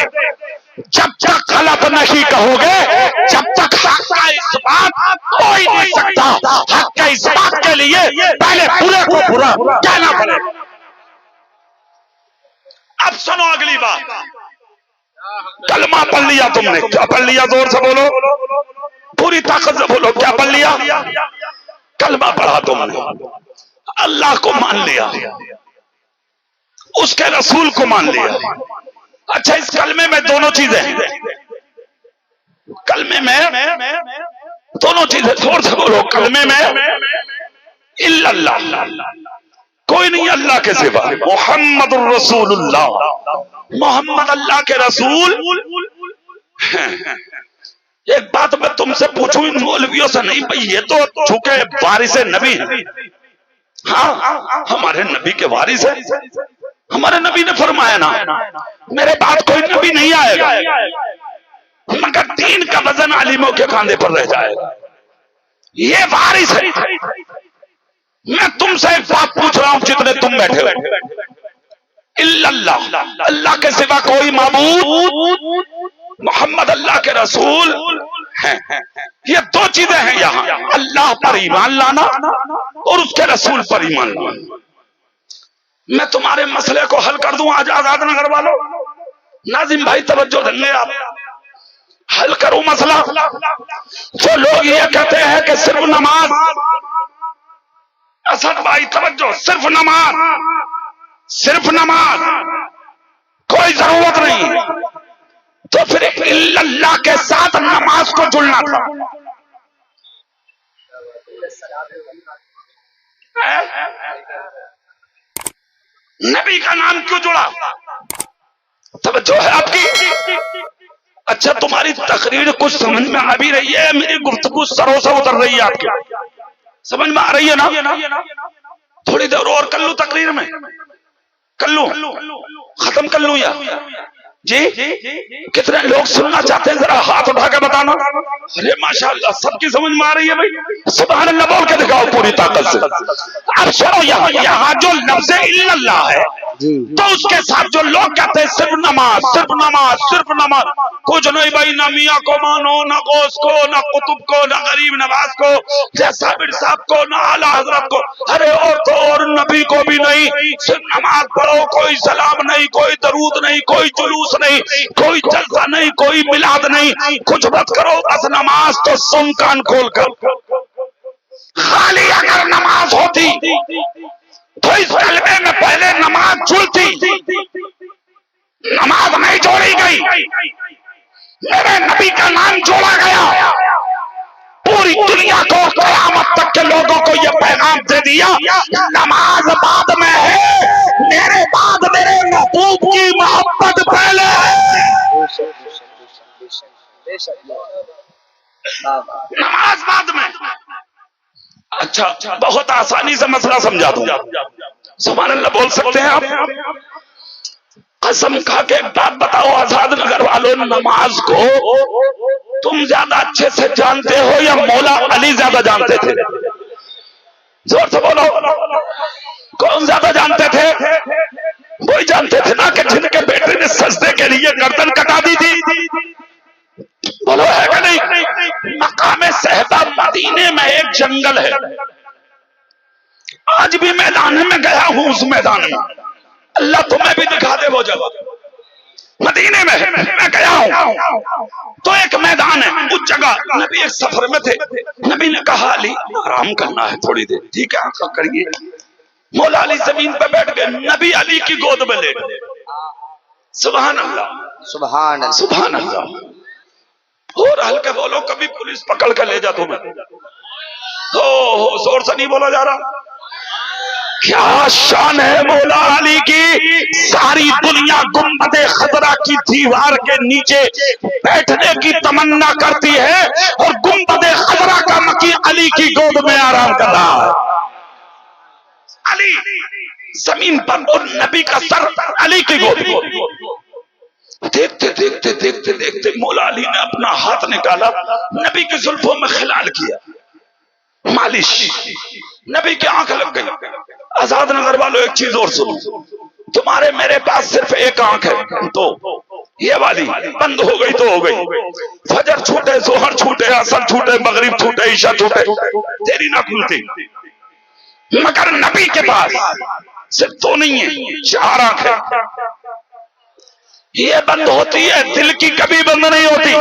जब तक गलत नहीं कहोगे, जब तक हक का इस्बात हो ही नहीं सकता। हक के इस्बात के लिए पहले बुरे को बुरा कहना पड़ेगा। अब सुनो अगली बात, कलमा पढ़ लिया तुमने, क्या पढ़ लिया? जोर से बोलो, पूरी ताकत से बोलो, क्या पढ़ लिया? कलमा पढ़ा तुमने, अल्लाह को मान लिया, उसके रसूल को मान लिया। अच्छा, इस कलमे में दोनों चीजें हैं, कलमे में दोनों चीजें। जोर से बोलो, कलमे में इल्लल्लाह, कोई नहीं अल्लाह के सिवा, मुहम्मदुर रसूलुल्लाह, मोहम्मद अल्लाह के रसूल। एक बात मैं तुमसे पूछूं इन मौलवियों से, नहीं भाई ये तो चूंकि वारिस नबी है। हाँ, हमारे नबी के वारिस है, हमारे नबी ने फरमाया ना, मेरे बाद कोई नबी नहीं आएगा मगर दीन का वजन आलिमों के कांधे पर रह जाएगा। ये वारिस है। मैं तुमसे एक बात आप जितने तुम बैठे हो, इल्लल्लाह, अल्लाह के सिवा कोई माबूद, मोहम्मद अल्लाह के रसूल हैं। ये दो चीजें हैं यहाँ, अल्लाह पर ईमान लाना और उसके रसूल पर ईमान लाना। मैं तुम्हारे मसले को हल कर दूं आज आजाद नगर वालों। नाजिम भाई तवज्जो देंगे आप, हल करूं मसला। जो लोग ये कहते हैं कि सिर्फ नमाज, असद भाई तवज्जो, सिर्फ नमाज, कोई जरूरत नहीं, तो फिर इल्लल्लाह के साथ नमाज को जुड़ना था। नबी का नाम क्यों जुड़ा? तवज्जो है आपकी? अच्छा, तुम्हारी तकरीर कुछ समझ में आ भी रही है? मेरी गुफ्तगू सरों से उतर रही है आपकी, समझ में आ रही है ना? थोड़ी देर और कर लूं तकरीर में, कर लूं, खत्म कर लूं या जी? कितने लोग सुनना चाहते हैं, जरा हाथ उठा के बताना। अरे माशाअल्लाह, सबकी समझ में आ रही है भाई, सुभान अल्लाह बोल के दिखाओ पूरी ताकत से। अब सुनो, यहाँ जो लफ्ज़ इल्लल्लाह है, तो उसके साथ जो लोग कहते हैं सिर्फ नमाज, सिर्फ नमाज, सिर्फ नमाज, कुछ नहीं भाई, ना मियाँ को मानो, ना गौस को, ना कुतुब को, ना गरीब नवाज को, या साबिर साहब को, ना आला हजरत को, अरे और तो और नबी को भी नहीं, सिर्फ नमाज पढ़ो, कोई सलाम नहीं, कोई दरूद नहीं, कोई जुलूस नहीं, कोई जलसा नहीं, कोई मिलाद नहीं, कुछ मत करो, बस नमाज। तो सुन कान खोल कर, खाली अगर नमाज होती तो इस कलमे में पहले नमाज जुड़ती, नमाज नहीं जोड़ी गई, मेरे नबी का नाम जोड़ा गया, पूरी दुनिया को, क़यामत तक के लोगों को यह पैगाम दे दिया, नमाज बाद में है, मेरे बाद मेरे महबूब की मोहब्बत पहले है। नमाज बाद में। अच्छा, बहुत आसानी से मसला समझा दूं, सुभान अल्लाह बोल सकते हैं आप? कसम खा के एक बात बताओ आजाद नगर वालों, नमाज को तुम ज्यादा अच्छे से जानते हो या मौला अली ज्यादा जानते थे? जोर से बोलो, कौन ज्यादा जानते थे? वही जानते थे ना कि जिनके बेटे ने सजदे के लिए गर्दन कटा दी थी। बोलो है कि नहीं? मकामे सहबा मदीने में एक जंगल है, आज भी मैदान में गया हूं, उस मैदान में अल्लाह तुम्हें भी दिखा दे वो जगह, मदीने में है, मैं गया हूं। तो एक मैदान है, उस जगह नबी एक सफर में थे, नबी ने कहा अली आराम करना है थोड़ी देर, ठीक है आप करिए। मौला अली जमीन पे बैठ गए, नबी अली की गोद में लेट गए। सुभान अल्लाह,
सुभान अल्लाह,
सुभान अल्लाह। और हल्के बोलो, कभी पुलिस पकड़ कर ले जा तुम्हें, हो जोर से नहीं बोला जा रहा। क्या शान है मौला अली की, सारी दुनिया गुंबदे खजरा की दीवार के नीचे बैठने की तमन्ना करती है और गुंबदे खजरा का मकी अली की गोद में आराम कर रहा है। अली जमीन पर और नबी का सर अली की गोद में। देखते देखते देखते देखते मौला अली ने अपना हाथ निकाला, नबी की जुल्फों में खिलाल किया, मालिश, नबी की आंख लग गई। आजाद नगर वालों एक चीज और सुनो, तुम्हारे मेरे पास सिर्फ एक आंख है, तो ये वाली बंद हो गई तो हो गई, फजर छूटे, जोहर छूटे, असर छूटे, मगरिब छूटे, ईशा छूटे, तेरी ना खुलती। मगर नबी के पास सिर्फ दो नहीं है, चार आंख है। ये बंद होती है, दिल की कभी बंद नहीं होती,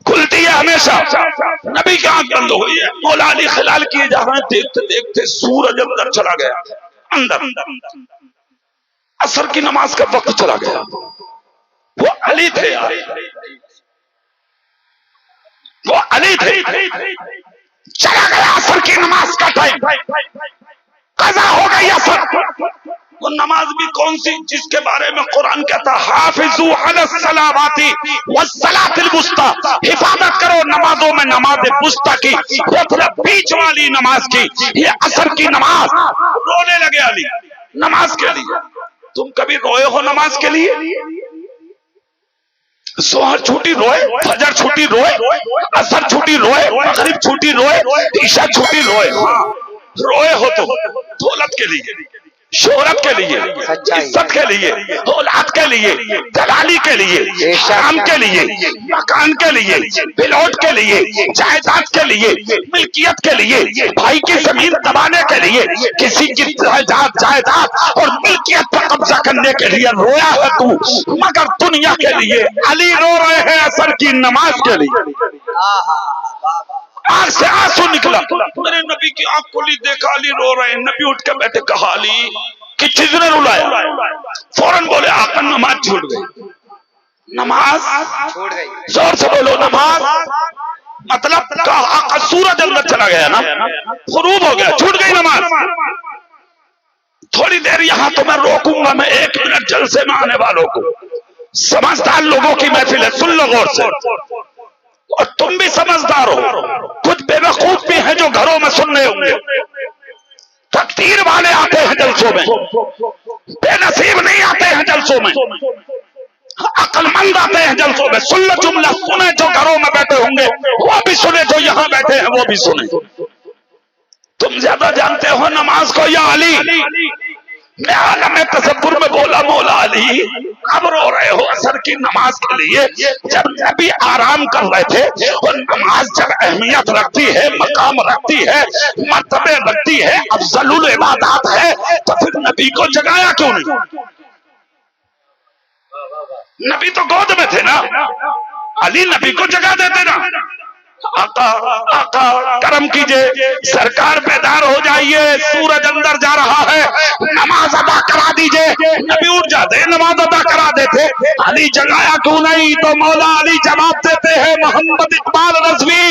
खुलती है हमेशा। नबी की आंख बंद हुई है, मौला अली खिलाल किए जा रहे हैं, देखते देखते सूरज अंदर चला गया, अंदर असर की नमाज का वक्त चला गया। वो अली थे यार, वो अली थे, चला गया असर की नमाज का टाइम, कज़ा हो गई असर। वो नमाज भी कौन सी जिसके बारे में कुरान कहता हाफिजू अलस सलावाती वस्सलातिल वुस्ता, हिफाजत करो नमाजों में, नमाज वुस्ता की, मतलब बीच वाली नमाज की। ये असर की नमाज, रोने लगे अली नमाज के लिए। तुम कभी रोए हो नमाज के लिए? जोहर छूटी रोए, फजर छूटी रोए, असर छूटी रोए, मगरिब छूटी रोए, ईशा छूटी रोए। रोए हो तो दौलत के लिए, शोहरत के लिए, इज्जत के लिए, औलाद के लिए, दलाली के लिए, शाम के लिए, मकान के लिए, प्लॉट के लिए, जायदाद के लिए, मिल्कियत के लिए, भाई की जमीन दबाने के लिए, किसी की जायदाद और मिल्कियत पर कब्जा करने के लिए रोया है तू, मगर दुनिया के लिए अली रो रहे हैं असर की नमाज के लिए। आंख से आंसू निकला, मेरे नबी की आंख खोली, देखा अली रो रहे हैं। नबी उठ के बैठे, कहा अली कि चीज ने रुलाया? फौरन बोले आका नमाज छूट गई। नमाज छूट गई, जोर से बोलो नमाज। मतलब आका सूरज अंदर चला गया ना, गुरूब हो गया, छूट गई नमाज। थोड़ी देर यहाँ तो मैं रोकूंगा, मैं 1 मिनट जलसे में आने वालों को, समझदार लोगों की महफिल है, सुन लो गौर से, और तुम भी समझदार हो। कुछ बेवकूफ भी हैं जो घरों में सुन रहे होंगे। तकदीर वाले आते हैं जलसों में, बेनसीब नहीं आते हैं जलसों में, अक्लमंद आते हैं जलसों में। सुन लो जुमला, सुने जो घरों में बैठे होंगे वो भी सुने, जो यहाँ बैठे हैं वो भी सुने। तुम ज्यादा जानते हो नमाज को या अली? मैं आलम तसव्वुर में बोला मौला अली, अब रो रहे हो असर की नमाज के लिए। जब नबी आराम कर रहे थे, और नमाज जब अहमियत रखती है, मकाम रखती है, मर्तबे रखती है, अफजलुल इबादत है, तो फिर नबी को जगाया क्यों नहीं? नबी तो गोद में थे ना, अली नबी को जगा देते ना। आका आका करम कीजिए, सरकार बेदार हो जाइए, सूरज अंदर जा रहा है, नमाज अदा करा दीजिए। नबी उठ जाते, नमाज अदा करा देते, अली जगाया क्यों नहीं? तो मौला अली जवाब देते हैं, मोहम्मद इकबाल रज़वी,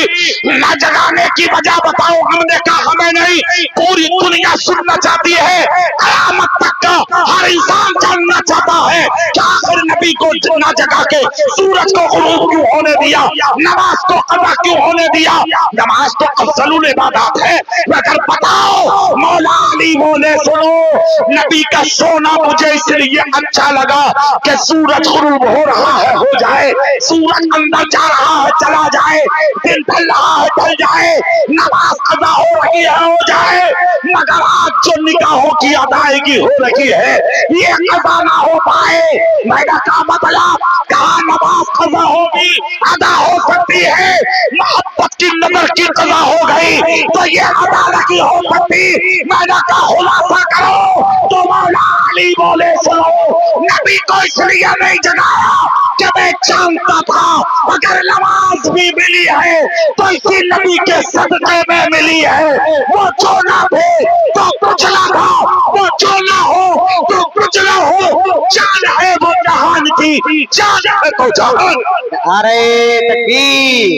ना जगाने की वजह बताओ। हमने कहा हमें नहीं, पूरी दुनिया सुनना चाहती है, कयामत तक का हर इंसान जानना चाहता है कि आखिर नबी को ना जगा के सूरज को गुरूब क्यों होने दिया, नमाज को कज़ा क्यों होने दिया? नमाज तो अफजलुल इबादत है। मगर बताओ, मौला अली बोले सुनो, नबी का सोना मुझे इसलिए अच्छा लगा कि सूरज गुरूब हो रहा है, हो जाए, सूरज अंदर जा रहा है, चला जाए, दिन ढल रहा है, ढल जाए, नमाज कज़ा हो रही है, हो जाए, मगर आज जो निकाहों की अदायगी हो रही है ये कज़ा ना हो पाए। मैंने कहा मतलब, कहा नमाज कज़ा होगी, अदा हो सकती है, मोहब्बत की नजर की कज़ा हो गई तो ये अदा नहीं हो सकती। मैंने कहा खुलासा करो, तो मौला अली बोले सुनो, नबी को इसलिए नहीं जगाया कि मैं जानता था अगर नमाज भी मिली है तो इसी नबी के सदक़े में मिली है। वो जो ना थे तो कुछ ना था, वो जो ना हो तो कुछ ना हो, जान है वो जहान की, जान है तो जहान।
नारे तकबीर,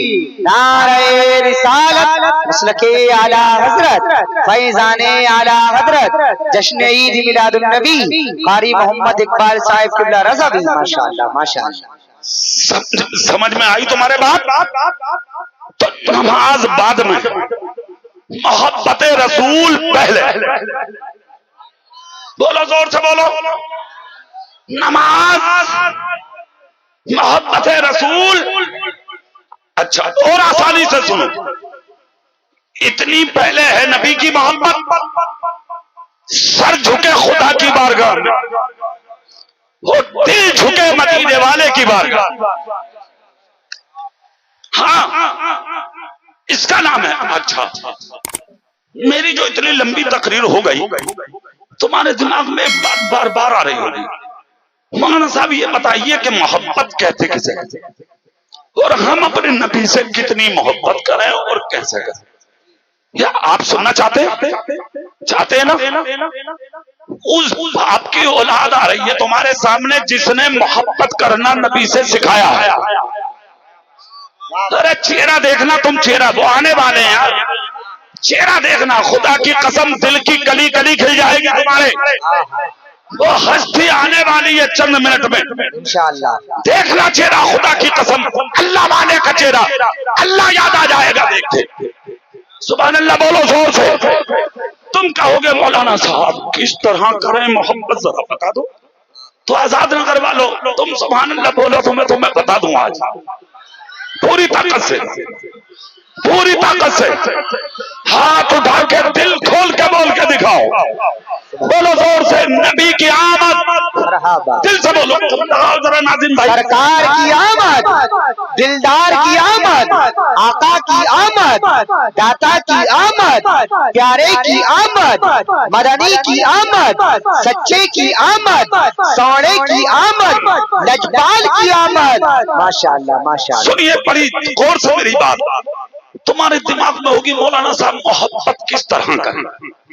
नारे रिसालत, मसलके आला हजरत, फैजाने आला हजरत, जश्न ईद मिलादुन नबी कारी मोहम्मद इकबाल साहिब किबला रज़वी। माशाअल्लाह माशाअल्लाह।
समझ में आई तुम्हारे बात? तो नमाज बाद में, मोहब्बत रसूल पहले। बोलो जोर से बोलो, नमाज मोहब्बत रसूल। अच्छा, और आसानी से सुनो, इतनी पहले है नबी की मोहब्बत, सर झुके खुदा की बारगाह में, वो दिल झुके मदीने वाले की बारगाह। हाँ, इसका नाम है। अच्छा, मेरी जो इतनी लंबी तकरीर हो गई, तुम्हारे दिमाग में एक बात बार बार आ रही होगी, मौलाना साहब ये बताइए कि मोहब्बत कहते किसे, और हम अपने नबी से कितनी मोहब्बत करें और कैसे करें? या आप सुनना चाहते हैं ना? उस आपकी औलाद आ रही है तुम्हारे सामने जिसने मोहब्बत करना नबी से सिखाया है। अरे चेहरा देखना, तुम चेहरा, वो आने वाले हैं यार, चेहरा देखना, खुदा की कसम दिल की कली कली खिल जाएगी तुम्हारे। वो हस्ती आने वाली है चंद मिनट में
इंशाअल्लाह।
देखना चेहरा, खुदा की कसम, अल्लाह वाले का चेहरा, अल्लाह याद आ जाएगा देखते। सुभान अल्लाह बोलो जोर से। तुम कहोगे मौलाना साहब किस तरह करें मोहब्बत, जरा बता दो। तो आजाद नगर वालों, तुम सुभान अल्लाह बोलो तो मैं तुम्हें बता दूं आज पूरी ताकत से, पूरी ताकत से। हाथ उठा के दिल खोल के बोल के दिखाओ, दिखाओ। बोलो जोर से, नबी की आमद,
मरहबा।
दिल से बोलो जरा नाज़िम भाई।
सरकार की आमद, दिलदार की आमद, आका की आमद, दाता की आमद, प्यारे की आमद, मदनी की आमद, सच्चे की आमद, सोने की आमद, लजपाल की आमद। माशाअल्लाह माशाअल्लाह।
सुनिए बड़ी गौर से मेरी बात, तुम्हारे दिमाग में होगी मौलाना साहब मोहब्बत किस तरह करें,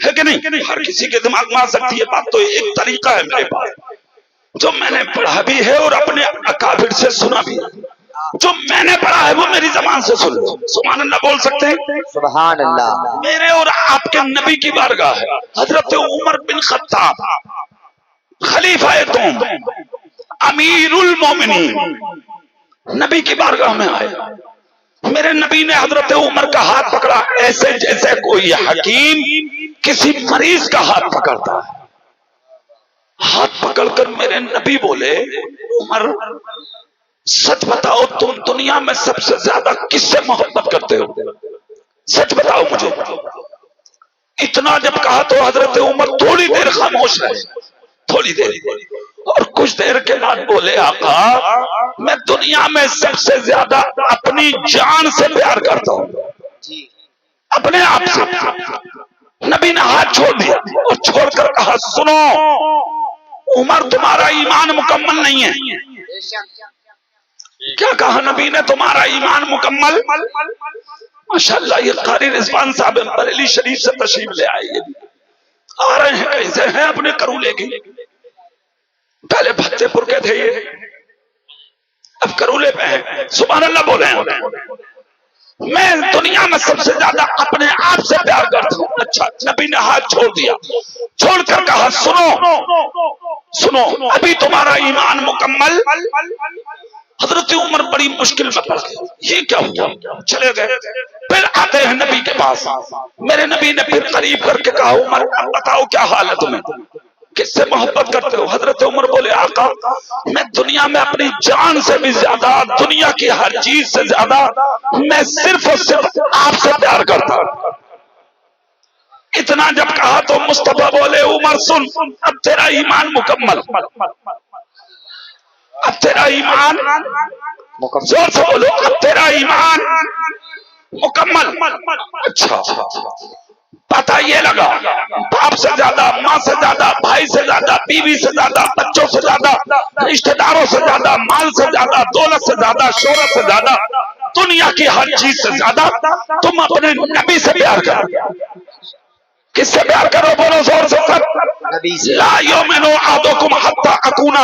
है कि नहीं? हर किसी के दिमाग में आ सकती है बात। तो एक तरीका है मेरे पास, जो मैंने पढ़ा भी है और अपने अकाबिर से सुना भी है। जो मैंने पढ़ा है वो मेरी जबान से सुन लो। सुभान अल्लाह बोल सकते हैं?
सुभान अल्लाह।
मेरे और आपके नबी की बारगाह है। हजरत उमर बिन खत्ताब खलीफा तुम अमीरुल मोमिनीन नबी की बारगाह में आए। मेरे नबी ने हजरत उमर का हाथ पकड़ा, ऐसे जैसे कोई हकीम किसी मरीज का हाथ पकड़ता है। हाथ पकड़कर मेरे नबी बोले, उमर सच बताओ, तुम दुनिया में सबसे ज्यादा किससे मोहब्बत करते हो? सच बताओ मुझे। इतना जब कहा तो हजरत उमर थोड़ी देर खामोश रहे, थोड़ी देर, और कुछ देर के बाद बोले, आका मैं दुनिया में सबसे ज्यादा अपनी जान से प्यार करता हूं, अपने आप से। नबी ने हाथ छोड़ दिया और छोड़कर कहा, सुनो उमर, तुम्हारा ईमान मुकम्मल नहीं है। क्या कहा नबी ने? तुम्हारा ईमान मुकम्मल। माशाअल्लाह, ये कारी रिजवान साहब बरेली शरीफ से तशरीफ ले आए, आ रहे हैं, कैसे हैं अपने करूले की। पहले फतेहपुर के थे ये, अब करूले पे हैं। सुभान अल्लाह बोले हैं। मैं दुनिया में सबसे ज्यादा अपने आप से प्यार करता हूं। अच्छा, नबी ने हाथ छोड़ दिया, छोड़कर कहा, सुनो, अभी तुम्हारा ईमान मुकम्मल। हजरत उमर बड़ी मुश्किल में पड़ गए, ये क्या हुआ? चले गए। फिर आते हैं नबी के पास। मेरे नबी ने फिर करीब करके कहा, उमर बताओ क्या हाल है तुम्हें, किससे मोहब्बत करते हो? हजरत उमर बोले, आका मैं दुनिया में अपनी जान से भी ज्यादा, दुनिया की हर चीज से ज्यादा मैं सिर्फ और सिर्फ आपसे प्यार करता हूं। इतना जब कहा तो मुस्तफा बोले, उमर सुन, अब तेरा ईमान मुकम्मल, अब तेरा ईमान, जोर से बोलो, अब तेरा ईमान मुकम्मल। अच्छा, पता ये लगा, बाप से ज्यादा, माँ से ज्यादा, भाई से ज्यादा, बीवी से ज्यादा, बच्चों से ज्यादा, रिश्तेदारों से ज्यादा, माल से ज्यादा, दौलत से ज्यादा, शोहरत से ज्यादा, दुनिया की हर चीज से ज्यादा तुम अपने नबी से प्यार करो। किससे प्यार करो? बोलो जोर से सब।
नबी से।
ला युमिनु अहदुकुम हत्ता अकूना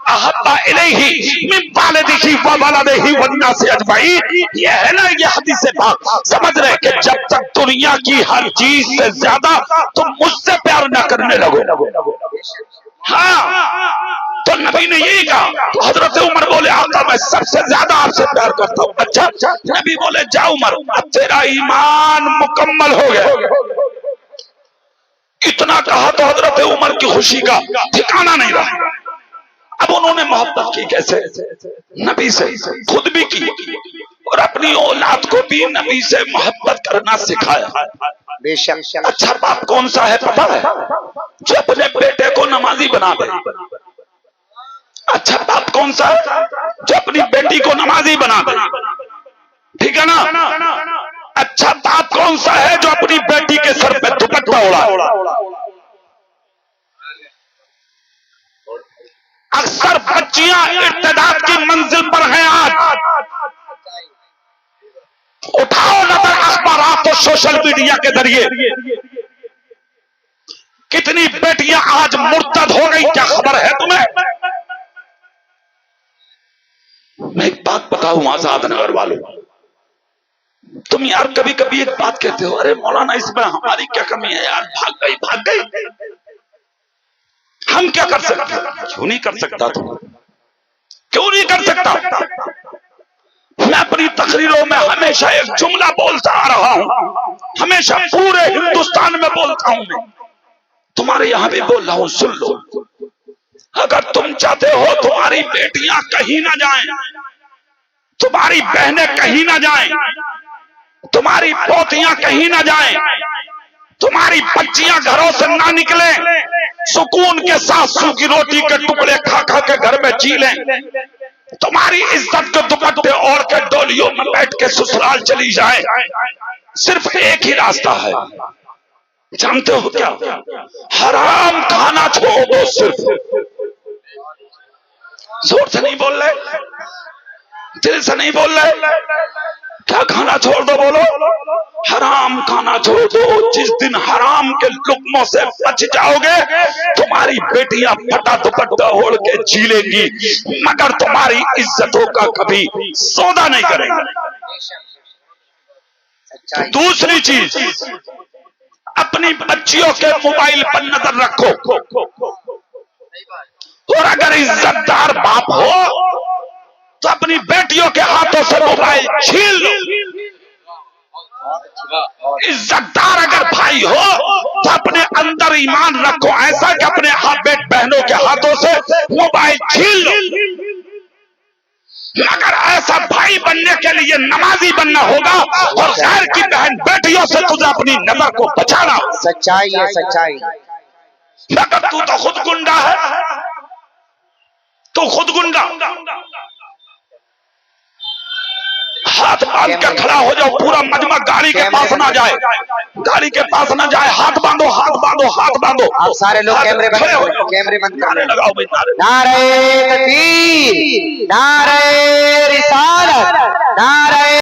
अहब्बा इलैहि मिन वालिदिही व वलदिही वन्नासि अजमईन। ये है ना, ये हदीस पाक। समझ रहे कि जब तक दुनिया की हर चीज से ज्यादा तुम मुझसे प्यार न करने लगो। हाँ, तो नबी ने यही कहा। तो हजरत उमर बोले, आका मैं सबसे ज्यादा आपसे प्यार करता हूँ। अच्छा, नबी बोले, जा उमर, अब तेरा ईमान मुकम्मल हो गया। इतना कहा तो हजरत उमर की खुशी का ठिकाना नहीं रहा। अब उन्होंने मोहब्बत की कैसे? नबी से, खुद भी की और अपनी औलाद को भी नबी से मोहब्बत करना सिखाया।
बेशक।
अच्छा बाप कौन सा है पता है? जो अपने बेटे को नमाजी बना दे। अच्छा बाप कौन सा है? जो अपनी बेटी को नमाजी बना दे। ठीक है ना? अच्छा बाप कौन सा है? जो अपनी बेटी के सर पे दुपट्टा उड़ा। अक्सर बच्चियां इर्तिदाद की मंजिल पर हैं आज। उठाओ नजर अखबारात और सोशल मीडिया के जरिए, कितनी बेटियां आज मुर्तद हो गई, क्या खबर है तुम्हें? मैं एक बात बताऊं आजाद नगर वालों, तुम यार कभी कभी एक बात कहते हो, अरे मौलाना इसमें हमारी क्या कमी है यार, भाग गई। हम क्या कर सकते? क्यों नहीं कर सकता? तुम क्यों नहीं कर सकता? मैं अपनी तकरीरों में हमेशा एक जुमला बोलता आ रहा हूं, हमेशा पूरे हिंदुस्तान में बोलता हूं, मैं तुम्हारे यहां भी बोल रहा हूं, सुन लो। अगर तुम चाहते हो तुम्हारी बेटियां कहीं ना जाएं, तुम्हारी बहनें कहीं ना जाएं, तुम्हारी पोतियां कहीं ना जाएं, तुम्हारी बच्चियां घरों से ना निकले, सुकून के साथ सूखी रोटी के टुकड़े खा खा के घर में जी लें, तुम्हारी इज्जत के दुपट्टे ओढ़ के डोलियों में बैठ के ससुराल चली जाए। सिर्फ एक ही रास्ता है, जानते हो क्या? हराम खाना छोड़ दो। सिर्फ जोर से नहीं बोल रहे, दिल से नहीं बोल रहे, क्या खाना छोड़ दो? बोलो, हराम खाना छोड़ दो। जिस दिन हराम के लुक्मों से बच जाओगे, तुम्हारी बेटियां फटा दुपट्टा ओढ़ के जी लेंगी, मगर तुम्हारी इज्जतों का कभी सौदा नहीं करेंगे। दूसरी चीज, अपनी बच्चियों के मोबाइल पर नजर रखो, और अगर इज्जतदार बाप हो तो अपनी बेटियों के हाथों से मोबाइल छीन लो। इज्जतदार अगर भाई हो तो अपने अंदर ईमान रखो, ऐसा कि अपने बहनों के हाथों से मोबाइल छीन लो। मगर ऐसा भाई बनने के लिए नमाजी बनना होगा, और गैर की बहन बेटियों से तुझे अपनी नजर को बचाना।
सच्चाई है, सच्चाई।
मगर तू तो खुद गुंडा है, तू खुद गुंडा। हाथ बांध के खड़ा हो जाओ, पूरा मजमा गाड़ी के पास ना जाए, गाड़ी के पास ना जाए। हाथ बांधो, हाथ बांधो, हाथ बांधो।
आप सारे लोग कैमरे बंद कर
लगाओ भाई,
नारे तकबीर, नारे रिसालत, नारे